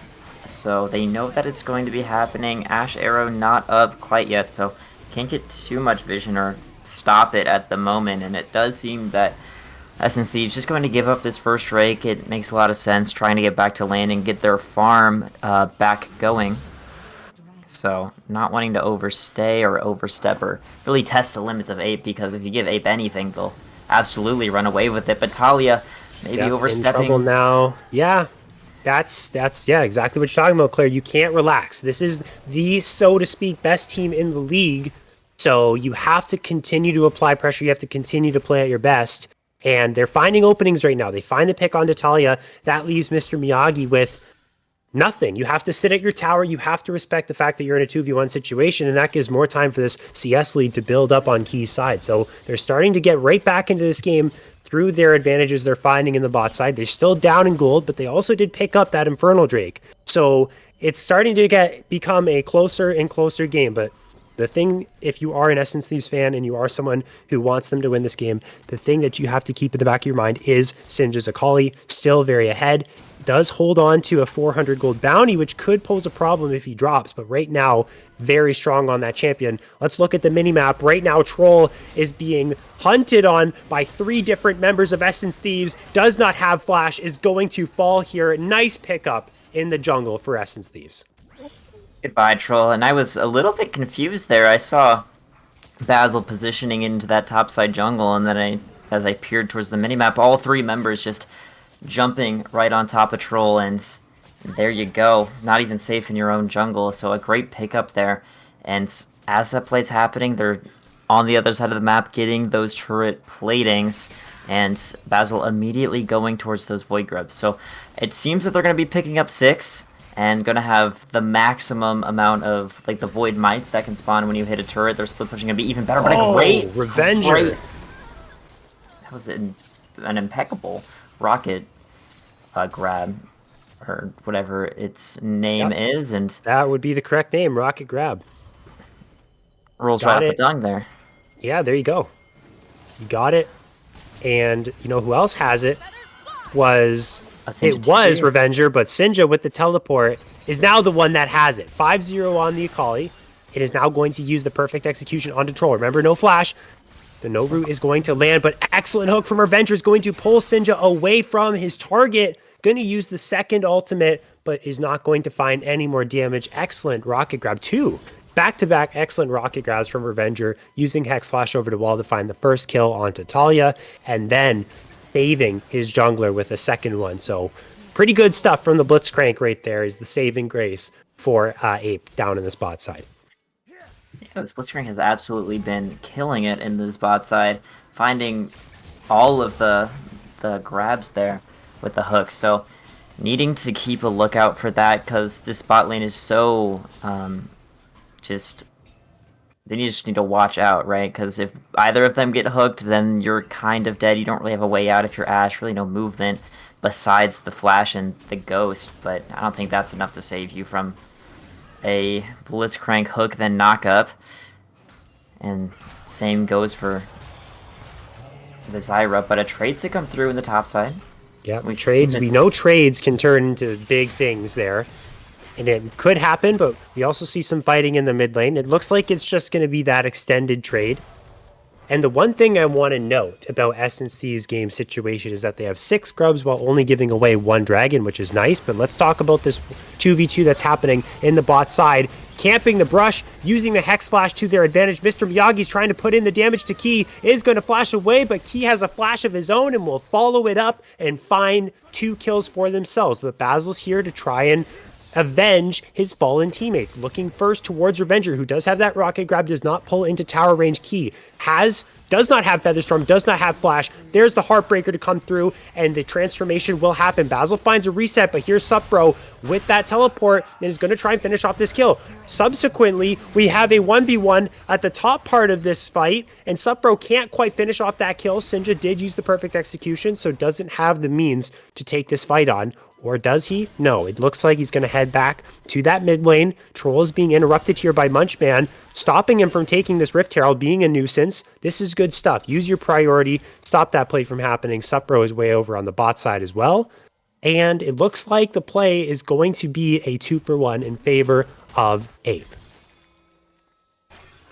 so they know that it's going to be happening. Ash arrow not up quite yet, so can't get too much vision or stop it at the moment. And it does seem that Essence Thieves just going to give up this first Drake. It makes a lot of sense, trying to get back to land and get their farm back going. So not wanting to overstay or overstep or really test the limits of Ape, because if you give Ape anything, they'll absolutely run away with it. But Talia maybe overstepping.
In trouble now. Yeah. That's yeah, exactly what you're talking about, Claire. You can't relax. This is the, so to speak, best team in the league. So you have to continue to apply pressure. You have to continue to play at your best. And they're finding openings right now. They find a pick on Natalia. That leaves Mr. Miyagi with nothing. You have to sit at your tower. You have to respect the fact that you're in a 2v1 situation, and that gives more time for this CS lead to build up on Key's side. So they're starting to get right back into this game through their advantages they're finding in the bot side. They're still down in gold, but they also did pick up that Infernal Drake. So it's starting to become a closer and closer game. But the thing, if you are an Essence Thieves fan and you are someone who wants them to win this game, the thing that you have to keep in the back of your mind is Sinja's Akali, still very ahead, does hold on to a 400 gold bounty, which could pose a problem if he drops, but right now, very strong on that champion. Let's look at the minimap. Right now, Troll is being hunted on by 3 different members of Essence Thieves, does not have flash, is going to fall here. Nice pickup in the jungle for Essence Thieves.
Goodbye, Troll. And I was a little bit confused there. I saw Basil positioning into that topside jungle, and then as I peered towards the minimap, all 3 members just jumping right on top of Troll, and there you go. Not even safe in your own jungle, so a great pickup there. And as that play's happening, they're on the other side of the map getting those turret platings, and Basil immediately going towards those Void Grubs. So it seems that they're going to be picking up 6, and going to have the maximum amount of, like, the Void Mites that can spawn when you hit a turret. Their split pushing going to be even better, but a great...
Revenger!
That was an impeccable rocket grab, or whatever its name is, and
that would be the correct name, rocket grab.
Rolls right off the tongue there.
Yeah, there you go. You got it. And you know who else has it? It was Revenger, but Sinja with the teleport is now the one that has it. 5-0 on the Akali. It is now going to use the perfect execution on Troll. Remember, no flash. The no root is going to land, but excellent hook from Revenger is going to pull Sinja away from his target. Going to use the second ultimate, but is not going to find any more damage. Excellent rocket grab. 2 back-to-back excellent rocket grabs from Revenger, using Hex Flash over the wall to find the first kill onto Talia, and then saving his jungler with a second one. So pretty good stuff from the Blitzcrank right there, is the saving grace for Ape down in the spot side.
Yeah, this Blitzcrank has absolutely been killing it in the spot side, finding all of the grabs there with the hooks. So needing to keep a lookout for that, because this bot lane is so they just need to watch out, right? Because if either of them get hooked, then you're kind of dead. You don't really have a way out if you're Ashe. Really no movement besides the flash and the ghost, but I don't think that's enough to save you from a Blitzcrank hook then knock up. And same goes for the Zyra, but a trade to come through in the top side.
Yeah, we know trades can turn into big things there. And it could happen, but we also see some fighting in the mid lane. It looks like it's just going to be that extended trade. And the one thing I want to note about Essence Thieves' game situation is that they have 6 grubs while only giving away 1 dragon, which is nice. But let's talk about this 2v2 that's happening in the bot side. Camping the brush, using the Hex Flash to their advantage. Mr. Miyagi's trying to put in the damage to Key, is going to flash away, but Key has a flash of his own and will follow it up and find 2 kills for themselves. But Basil's here to try and avenge his fallen teammates. Looking first towards Revenger, who does have that rocket grab, does not pull into tower range. Key does not have Featherstorm, does not have Flash. There's the Heartbreaker to come through, and the transformation will happen. Basil finds a reset, but here's Supro with that teleport and is going to try and finish off this kill. Subsequently, we have a 1v1 at the top part of this fight, and Supro can't quite finish off that kill. Sinja did use the perfect execution, so doesn't have the means to take this fight on. Or does he? No, it looks like he's going to head back to that mid lane. Troll is being interrupted here by Munchman, stopping him from taking this Rift Herald, being a nuisance. This is good stuff. Use your priority. Stop that play from happening. Supro is way over on the bot side as well. And it looks like the play is going to be a 2-for-1 in favor of Ape.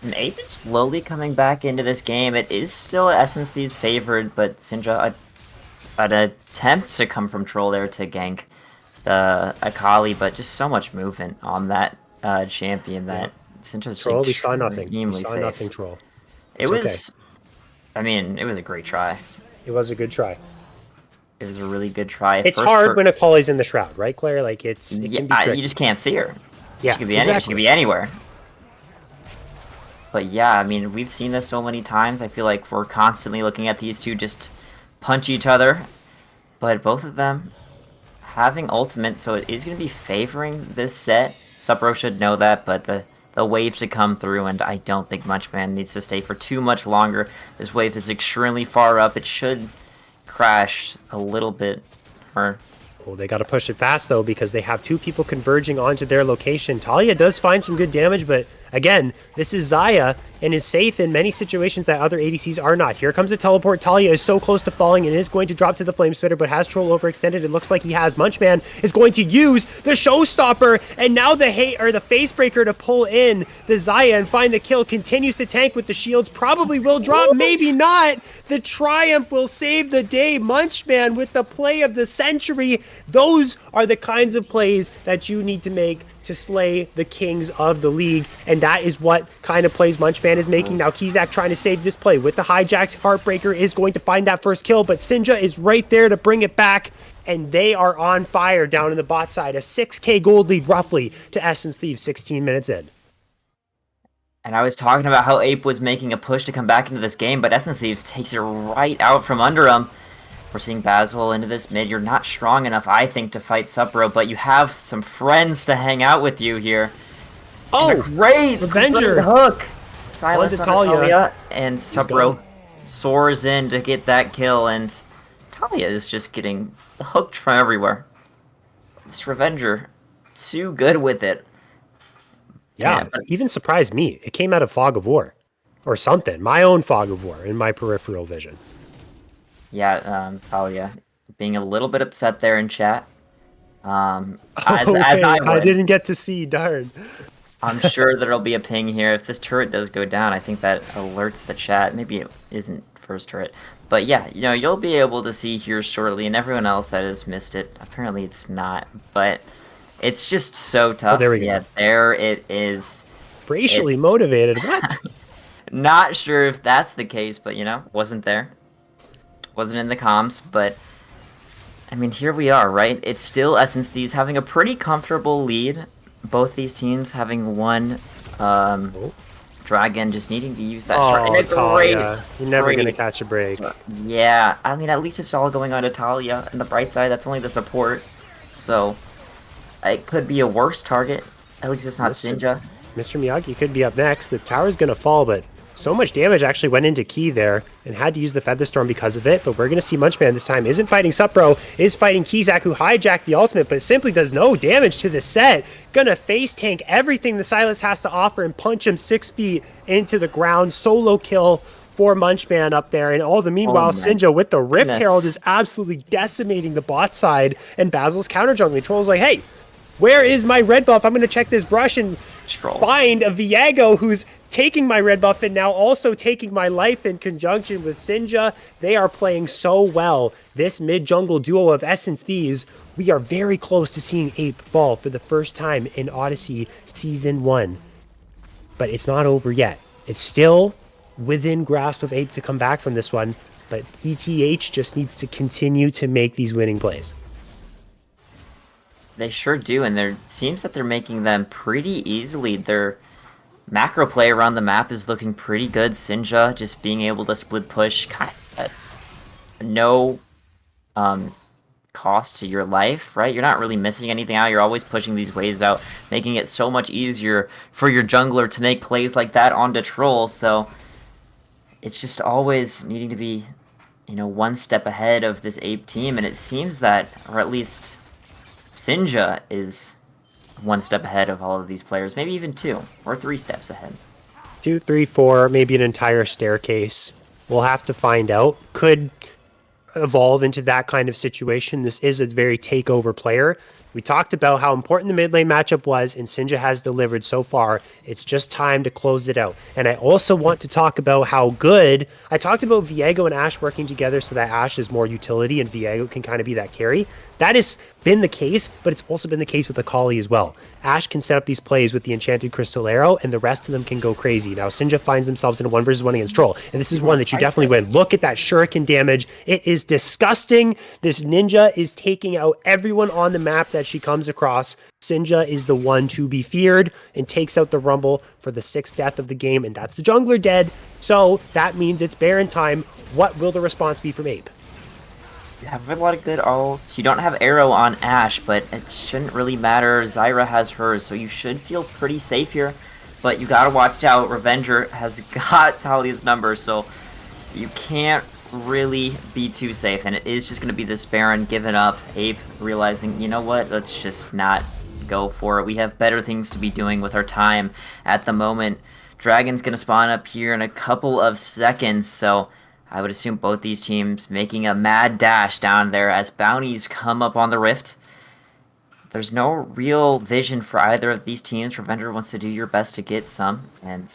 And Ape is slowly coming back into this game. It is still Essence Thieves favored, but Sinja, an attempt to come from Troll there to gank the Akali, but just so much movement on that champion that Sinja's
Troll, we saw nothing.
We saw
nothing, Troll.
It was, okay. I mean, it was a great try.
It was a good try.
It was a really good try.
It's hard when Akali's in the shroud, right, Claire? Like it can be tricky.
You just can't see her.
Yeah,
she could be
exactly.
She could be anywhere. But yeah, I mean, we've seen this so many times. I feel like we're constantly looking at these two just punch each other. But both of them having ultimate, so it is going to be favoring this set. Supro should know that, but the wave should come through, and I don't think Munchman needs to stay for too much longer. This wave is extremely far up. It should crash a little bit. Well,
they got to push it fast, though, because they have two people converging onto their location. Talia does find some good damage, but again, this is Xayah and is safe in many situations that other ADCs are not. Here comes a teleport. Talia is so close to falling and is going to drop to the Flame Spitter, but has Troll overextended. It looks like he has. Munchman is going to use the Showstopper, and now the Face Breaker to pull in the Xayah and find the kill. Continues to tank with the shields. Probably will drop, maybe not. The Triumph will save the day. Munchman with the play of the century. Those are the kinds of plays that you need to make to slay the kings of the league, and that is what kind of plays Munchman is making. Now Kizak trying to save this play with the hijacked Heartbreaker is going to find that first kill, but Sinja is right there to bring it back, and they are on fire down in the bot side. A 6k gold lead roughly to Essence Thieves 16 minutes in.
And I was talking about how Ape was making a push to come back into this game, but Essence Thieves takes it right out from under him. We're seeing Basil into this mid. You're not strong enough, I think, to fight Supro, but you have some friends to hang out with you here.
Oh,
and great hook. Silence on Talia, and Supro soars in to get that kill, and Talia is just getting hooked from everywhere. This Revenger, too good with it.
Yeah, but even surprised me. It came out of Fog of War or something. My own Fog of War in my peripheral vision.
Yeah, Talia being a little bit upset there in chat. As
I didn't get to see, darn.
I'm sure there'll be a ping here. If this turret does go down, I think that alerts the chat. Maybe it isn't first turret. But yeah, you know, you'll be able to see here shortly, and everyone else that has missed it, apparently it's not. But it's just so tough.
Oh, there we go.
Yeah, there it is.
Racially motivated, what?
Not sure if that's the case, but you know, wasn't there. Wasn't in the comms, but I mean, here we are, right? It's still Essence Thieves having a pretty comfortable lead. Both these teams having one Dragon, just needing to use that shot.
Talia. You're never going to catch a break.
Yeah, I mean, at least it's all going on to Talia. And the bright side, that's only the support. So, it could be a worse target. At least it's not Sinja.
Mr. Miyagi could be up next. The tower's going to fall, but so much damage actually went into Key there and had to use the Featherstorm because of it. But we're going to see Munchman this time isn't fighting Supro, is fighting Kizak, who hijacked the ultimate, but simply does no damage to the set. Gonna face tank everything the Silas has to offer and punch him 6 feet into the ground. Solo kill for Munchman up there. And all the meanwhile, Sinja with the Rift Herald is absolutely decimating the bot side. And Basil's counter jungling. Troll's like, hey, where is my red buff? I'm going to check this brush and find a Viego who's taking my red buff and now also taking my life in conjunction with Sinja. They are playing so well. This mid-jungle duo of Essence Thieves, we are very close to seeing Ape fall for the first time in Odyssey Season 1. But it's not over yet. It's still within grasp of Ape to come back from this one, but ETH just needs to continue to make these winning plays.
They sure do, and it seems that they're making them pretty easily. Their macro play around the map is looking pretty good. Sinja just being able to split push, kind of no cost to your life, right? You're not really missing anything out. You're always pushing these waves out, making it so much easier for your jungler to make plays like that onto Troll. So it's just always needing to be, you know, one step ahead of this Ape team, and it seems that, or at least Sinja is one step ahead of all of these players, maybe even 2 or 3 steps ahead.
2, 3, 4, maybe an entire staircase. We'll have to find out. Could evolve into that kind of situation. This is a very takeover player. We talked about how important the mid lane matchup was, and Sinja has delivered so far. It's just time to close it out. And I also want to talk about how good I talked about Viego and Ashe working together so that Ashe is more utility and Viego can kind of be that carry. That has been the case, but it's also been the case with Akali as well. Ashe can set up these plays with the Enchanted Crystal Arrow, and the rest of them can go crazy. Now, Sinja finds themselves in a 1v1 against Troll, and this is one that you definitely win. Look at that shuriken damage. It is disgusting. This ninja is taking out everyone on the map that she comes across. Sinja is the one to be feared and takes out the Rumble for the 6th death of the game, and that's the jungler dead. So that means it's Baron time. What will the response be from Ape?
You have a lot of good ults. You don't have Arrow on Ashe, but it shouldn't really matter. Zyra has hers, so you should feel pretty safe here. But you gotta watch out. Revenger has got Talia's number, so you can't really be too safe. And it is just gonna be this Baron giving up. Ape realizing, you know what, let's just not go for it. We have better things to be doing with our time at the moment. Dragon's gonna spawn up here in a couple of seconds, so I would assume both these teams making a mad dash down there as bounties come up on the rift. There's no real vision for either of these teams. Revenger wants to do your best to get some, and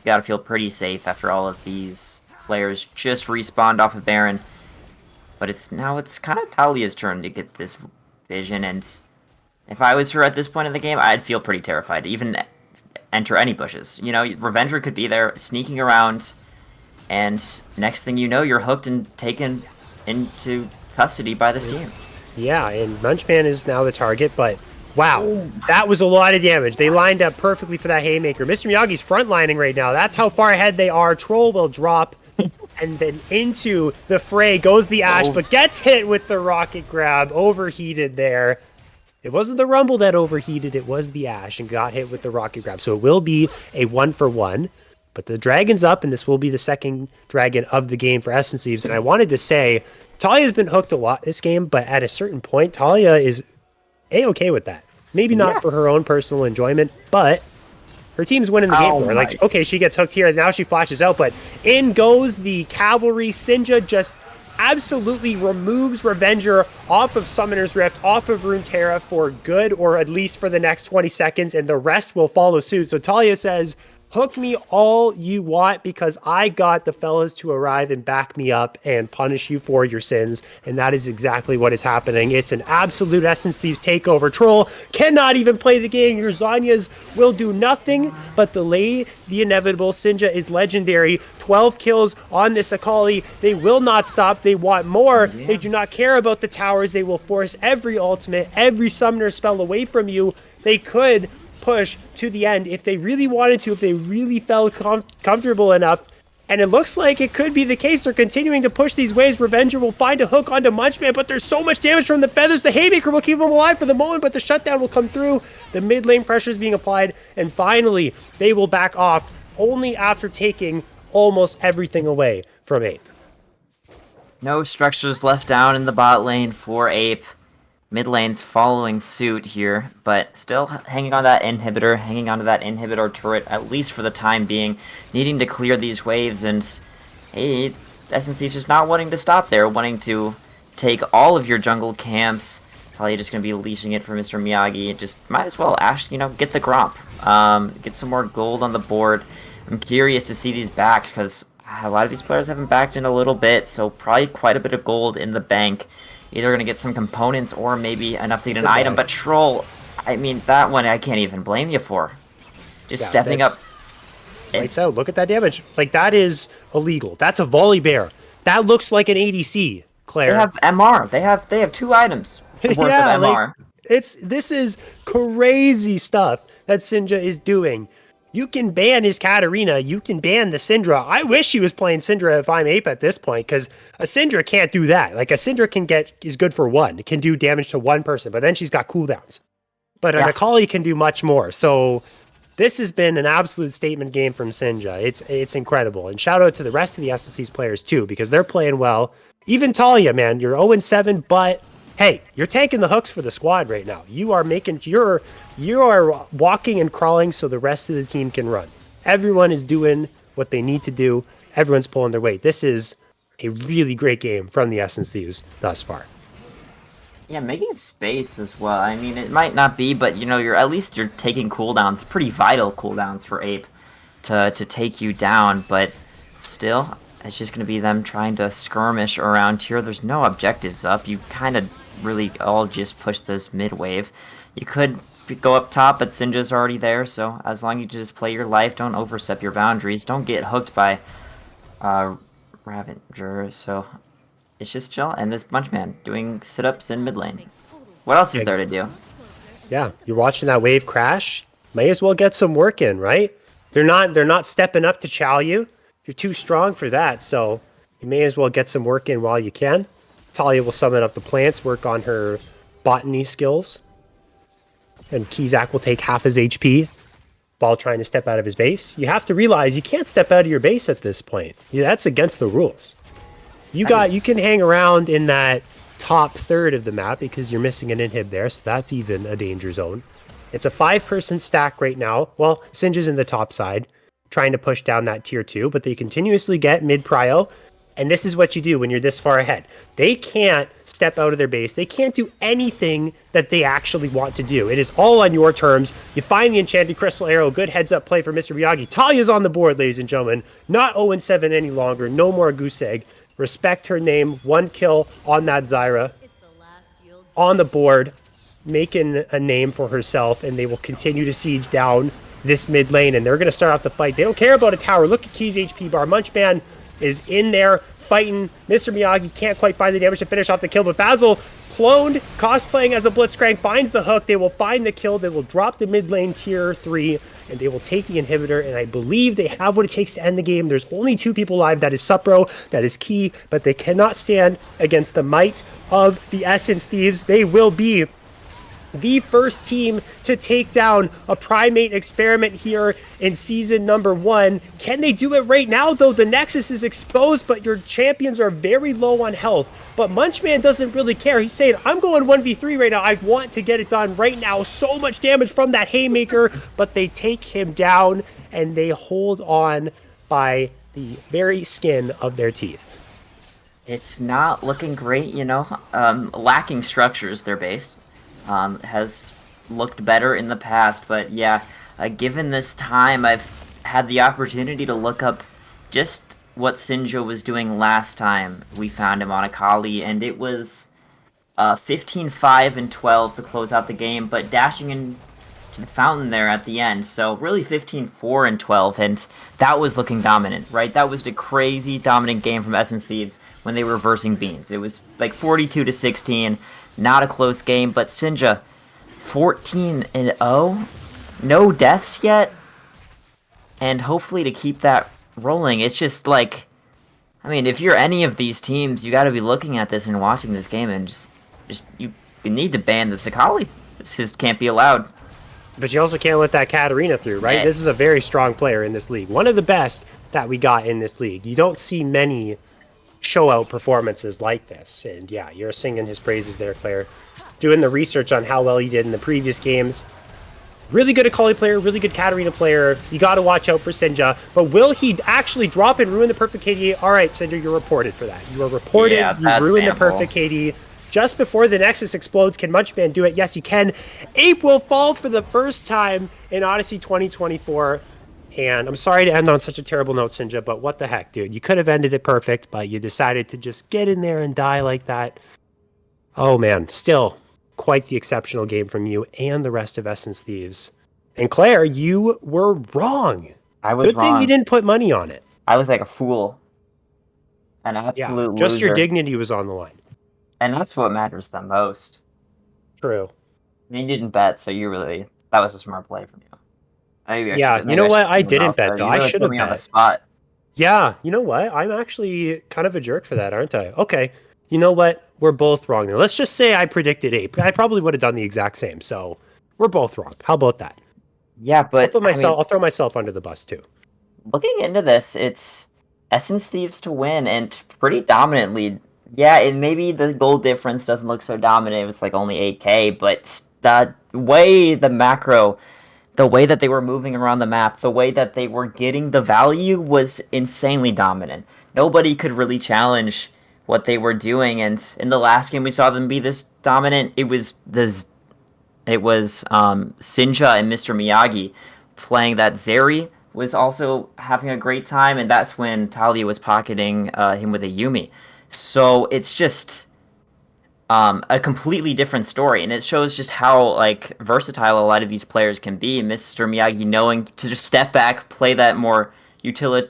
you gotta feel pretty safe after all of these players just respawned off of Baron. But it's kind of Talia's turn to get this vision, and if I was her at this point in the game, I'd feel pretty terrified to even enter any bushes. You know, Revenger could be there sneaking around, and next thing you know, you're hooked and taken into custody by this team.
Yeah, and Munchman is now the target, but wow, that was a lot of damage. They lined up perfectly for that haymaker. Mr. Miyagi's frontlining right now. That's how far ahead they are. Troll will drop, and then into the fray goes the Ashe, but gets hit with the rocket grab. Overheated there. It wasn't the Rumble that overheated, it was the Ashe and got hit with the rocket grab. So it will be a 1-for-1. But the dragon's up, and this will be the second dragon of the game for Essence Thieves. And I wanted to say, Talia's been hooked a lot this game, but at a certain point, Talia is A-okay with that. Maybe not for her own personal enjoyment, but her team's winning the game for her. Like, okay, she gets hooked here, and now she flashes out, but in goes the cavalry. Sinja just absolutely removes Revenger off of Summoner's Rift, off of Runeterra for good, or at least for the next 20 seconds, and the rest will follow suit. So Talia says, hook me all you want because I got the fellas to arrive and back me up and punish you for your sins. And that is exactly what is happening. It's an absolute Essence Thieves takeover. Troll cannot even play the game. Your Zanyas will do nothing but delay the inevitable. Sinja is legendary. 12 kills on this Akali. They will not stop. They want more. They do not care about the towers. They will force every ultimate, every summoner spell away from you. They could push to the end if they really wanted to, if they really felt comfortable enough. And it looks like it could be the case. They're continuing to push these waves. Revenger will find a hook onto Munchman, but there's so much damage from the feathers. The Haymaker will keep him alive for the moment, but the shutdown will come through. The mid lane pressure is being applied, and finally they will back off only after taking almost everything away from Ape.
No structures left down in the bot lane for Ape. Mid lane's following suit here, but still hanging on that inhibitor, hanging onto that inhibitor turret, at least for the time being, needing to clear these waves, and hey, Essence Thieves just not wanting to stop there, wanting to take all of your jungle camps. Probably just going to be leashing it for Mr. Miyagi. Just might as well, Ashe, you know, get the Gromp. Get some more gold on the board. I'm curious to see these backs, because a lot of these players haven't backed in a little bit, so probably quite a bit of gold in the bank. Either going to get some components or maybe enough to get an item. But Troll, I mean, that one I can't even blame you for. Just stepping up.
Lights out. Look at that damage. Like, that is illegal. That's a volley bear. That looks like an ADC, Claire.
They have MR. They have 2 items worth of MR.
Like, this is crazy stuff that Sinja is doing. You can ban his Katarina. You can ban the Syndra. I wish he was playing Syndra if I'm Ape at this point, because a Syndra can't do that. Like, a Syndra is good for 1. It can do damage to 1 person, but then she's got cooldowns. But an Akali can do much more. So this has been an absolute statement game from Sinja. It's incredible. And shout out to the rest of the SSC's players too, because they're playing well. Even Talia, man, you're 0-7, but hey, you're taking the hooks for the squad right now. You are walking and crawling so the rest of the team can run. Everyone is doing what they need to do. Everyone's pulling their weight. This is a really great game from the Essence Thieves thus far.
Yeah, making space as well. I mean, it might not be, but you're at least you're taking cooldowns, pretty vital cooldowns for Ape to take you down. But still, it's just gonna be them trying to skirmish around here. There's no objectives up. You kind of really all just push this mid wave. You could go up top, but Sinja's already there. So as long as you just play your life, don't overstep your boundaries, don't get hooked by uh, Ravager. So it's just chill, and this Munchman doing sit-ups in mid lane. What else is
Yeah,
there to do?
yeah. You're watching that wave crash. May as well get some work in, right? They're not stepping up to chow you. You're too strong for that, so you may as well get some work in while you can. Talia will summon up the plants, work on her botany skills, and Kizak will take half his HP while trying to step out of his base. You have to realize you can't step out of your base at this point. Yeah, that's against the rules. You can hang around in that top third of the map because you're missing an inhib there, so that's even a danger zone. It's a 5-person stack right now. Well, Singe is in the top side, trying to push down that tier 2, but they continuously get mid prio. And this is what you do when you're this far ahead. They can't step out of their base. They can't do anything that they actually want to do. It is all on your terms. You find the enchanted crystal arrow. Good heads up play for Mr. Miyagi. Talia's on the board, ladies and gentlemen. Not 0-7 any longer. No more goose egg. Respect her name. 1 kill on that Zyra. On the board, making a name for herself, and they will continue to siege down this mid lane, and they're going to start off the fight. They don't care about a tower. Look at Key's HP bar. Munchman is in there fighting. Mr. Miyagi can't quite find the damage to finish off the kill, but Basil, cloned, cosplaying as a Blitzcrank, finds the hook. They will find the kill. They will drop the mid lane tier 3, and they will take the inhibitor, and I believe they have what it takes to end the game. There's only 2 people alive. That is Supro, that is Key, but they cannot stand against the might of the Essence Thieves. They will be the first team to take down a primate experiment here in season number 1. Can they do it right now, though? The Nexus is exposed, but your champions are very low on health. But Munchman doesn't really care. He's saying, I'm going 1v3 right now. I want to get it done right now. So much damage from that Haymaker, but they take him down, and they hold on by the very skin of their teeth.
It's not looking great, lacking structures, their base. Has looked better in the past, but yeah, given this time, I've had the opportunity to look up just what Sinjo was doing last time we found him on Akali, and it was 15-5 and 12 to close out the game, but dashing into the fountain there at the end, so really 15-4 and 12, and that was looking dominant, right? That was the crazy dominant game from Essence Thieves when they were reversing beans. It was like 42-16, not a close game, but Sinja, 14-0, no deaths yet, and hopefully to keep that rolling. It's just like, I mean, if you're any of these teams, you got to be looking at this and watching this game, and just you need to ban the Sakali. This just can't be allowed.
But you also can't let that Katarina through, right? Yeah. This is a very strong player in this league. One of the best that we got in this league. You don't see many show-out performances like this. And yeah, you're singing his praises there, Claire. Doing the research on how well he did in the previous games. Really good Akali player, really good Katarina player. You got to watch out for Sinja. But will he actually drop and ruin the perfect KD? All right, Sinja, you're reported for that. You are reported.
Yeah,
you ruined the perfect KD. Just before the Nexus explodes, can Munchman do it? Yes, he can. Ape will fall for the first time in Odyssey 2024. And I'm sorry to end on such a terrible note, Sinja, but what the heck, dude? You could have ended it perfect, but you decided to just get in there and die like that. Oh, man. Still, quite the exceptional game from you and the rest of Essence Thieves. And Claire, you were wrong.
I was
wrong. Good thing you didn't put money on it.
I looked like a fool. An absolute loser.
Just your dignity was on the line.
And that's what matters the most.
True.
I mean, you didn't bet, so that was a smart play from you.
You know what? I didn't bet, though. I should have bet.
On the spot.
Yeah, you know what? I'm actually kind of a jerk for that, aren't I? Okay. You know what? We're both wrong now. Let's just say I predicted Ape. I probably would have done the exact same, so we're both wrong. How about that?
Yeah, but
I'll throw myself under the bus, too.
Looking into this, it's Essence Thieves to win, and pretty dominantly. Yeah, and maybe the goal difference doesn't look so dominant. It was like only 8k, but the way the way that they were moving around the map, the way that they were getting the value was insanely dominant. Nobody could really challenge what they were doing. And in the last game, we saw them be this dominant. It was Sinja and Mr. Miyagi playing that. Zeri was also having a great time, and that's when Talia was pocketing him with a Yumi. So it's just a completely different story, and it shows just how like versatile a lot of these players can be. Mr. Miyagi knowing to just step back, play that more utility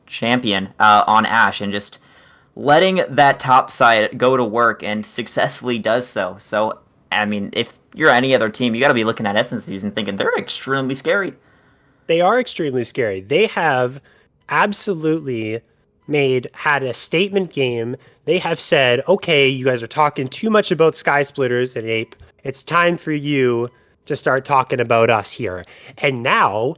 champion on Ash, and just letting that top side go to work and successfully does so. So, I mean, if you're any other team, you got to be looking at Essence and thinking they're extremely scary.
They are extremely scary. They have absolutely had a statement game. They have said, okay, you guys are talking too much about Sky Splitters and Ape. It's time for you to start talking about us here. And now,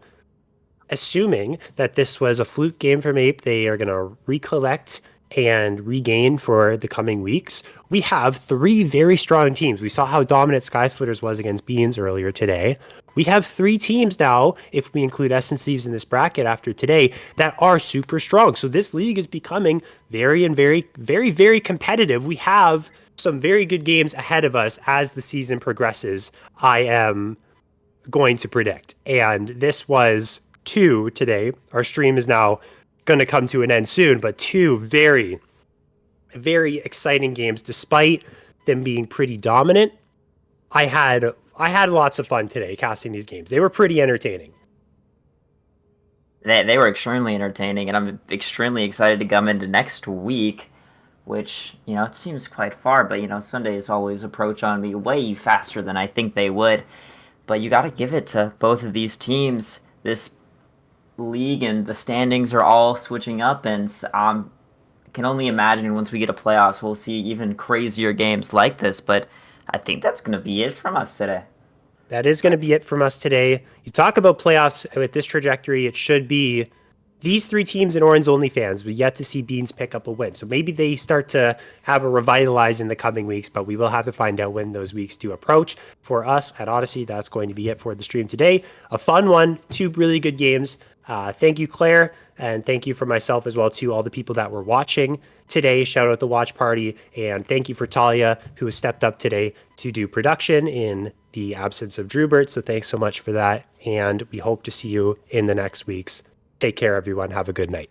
assuming that this was a fluke game from Ape, they are going to recollect and regain for the coming weeks. We have three very strong teams. We saw how dominant Sky Splitters was against Beans earlier today. We have three teams now, if we include Essence Thieves in this bracket after today, that are super strong. So this league is becoming very competitive. We have some very good games ahead of us as the season progresses, I am going to predict. And this was two today. Our stream is now going to come to an end soon, but two very exciting games despite them being pretty dominant. I had lots of fun today casting these games. They were pretty entertaining.
They were extremely entertaining, and I'm extremely excited to come into next week, which, it seems quite far, but, Sundays always approach on me way faster than I think they would. But you got to give it to both of these teams. This league and the standings are all switching up, and can only imagine once we get to playoffs, we'll see even crazier games like this. But I think that's going to be it from us today.
That is going to be it from us today. You talk about playoffs with this trajectory, it should be these three teams in Orange only fans. We yet to see Beans pick up a win. So maybe they start to have a revitalize in the coming weeks, but we will have to find out when those weeks do approach. For us at Odyssey, that's going to be it for the stream today. A fun one, two really good games. Thank you, Claire, and thank you for myself as well to all the people that were watching today. Shout out the watch party, and thank you for Talia, who has stepped up today to do production in the absence of Drewbert. So thanks so much for that, and we hope to see you in the next weeks. Take care, everyone. Have a good night.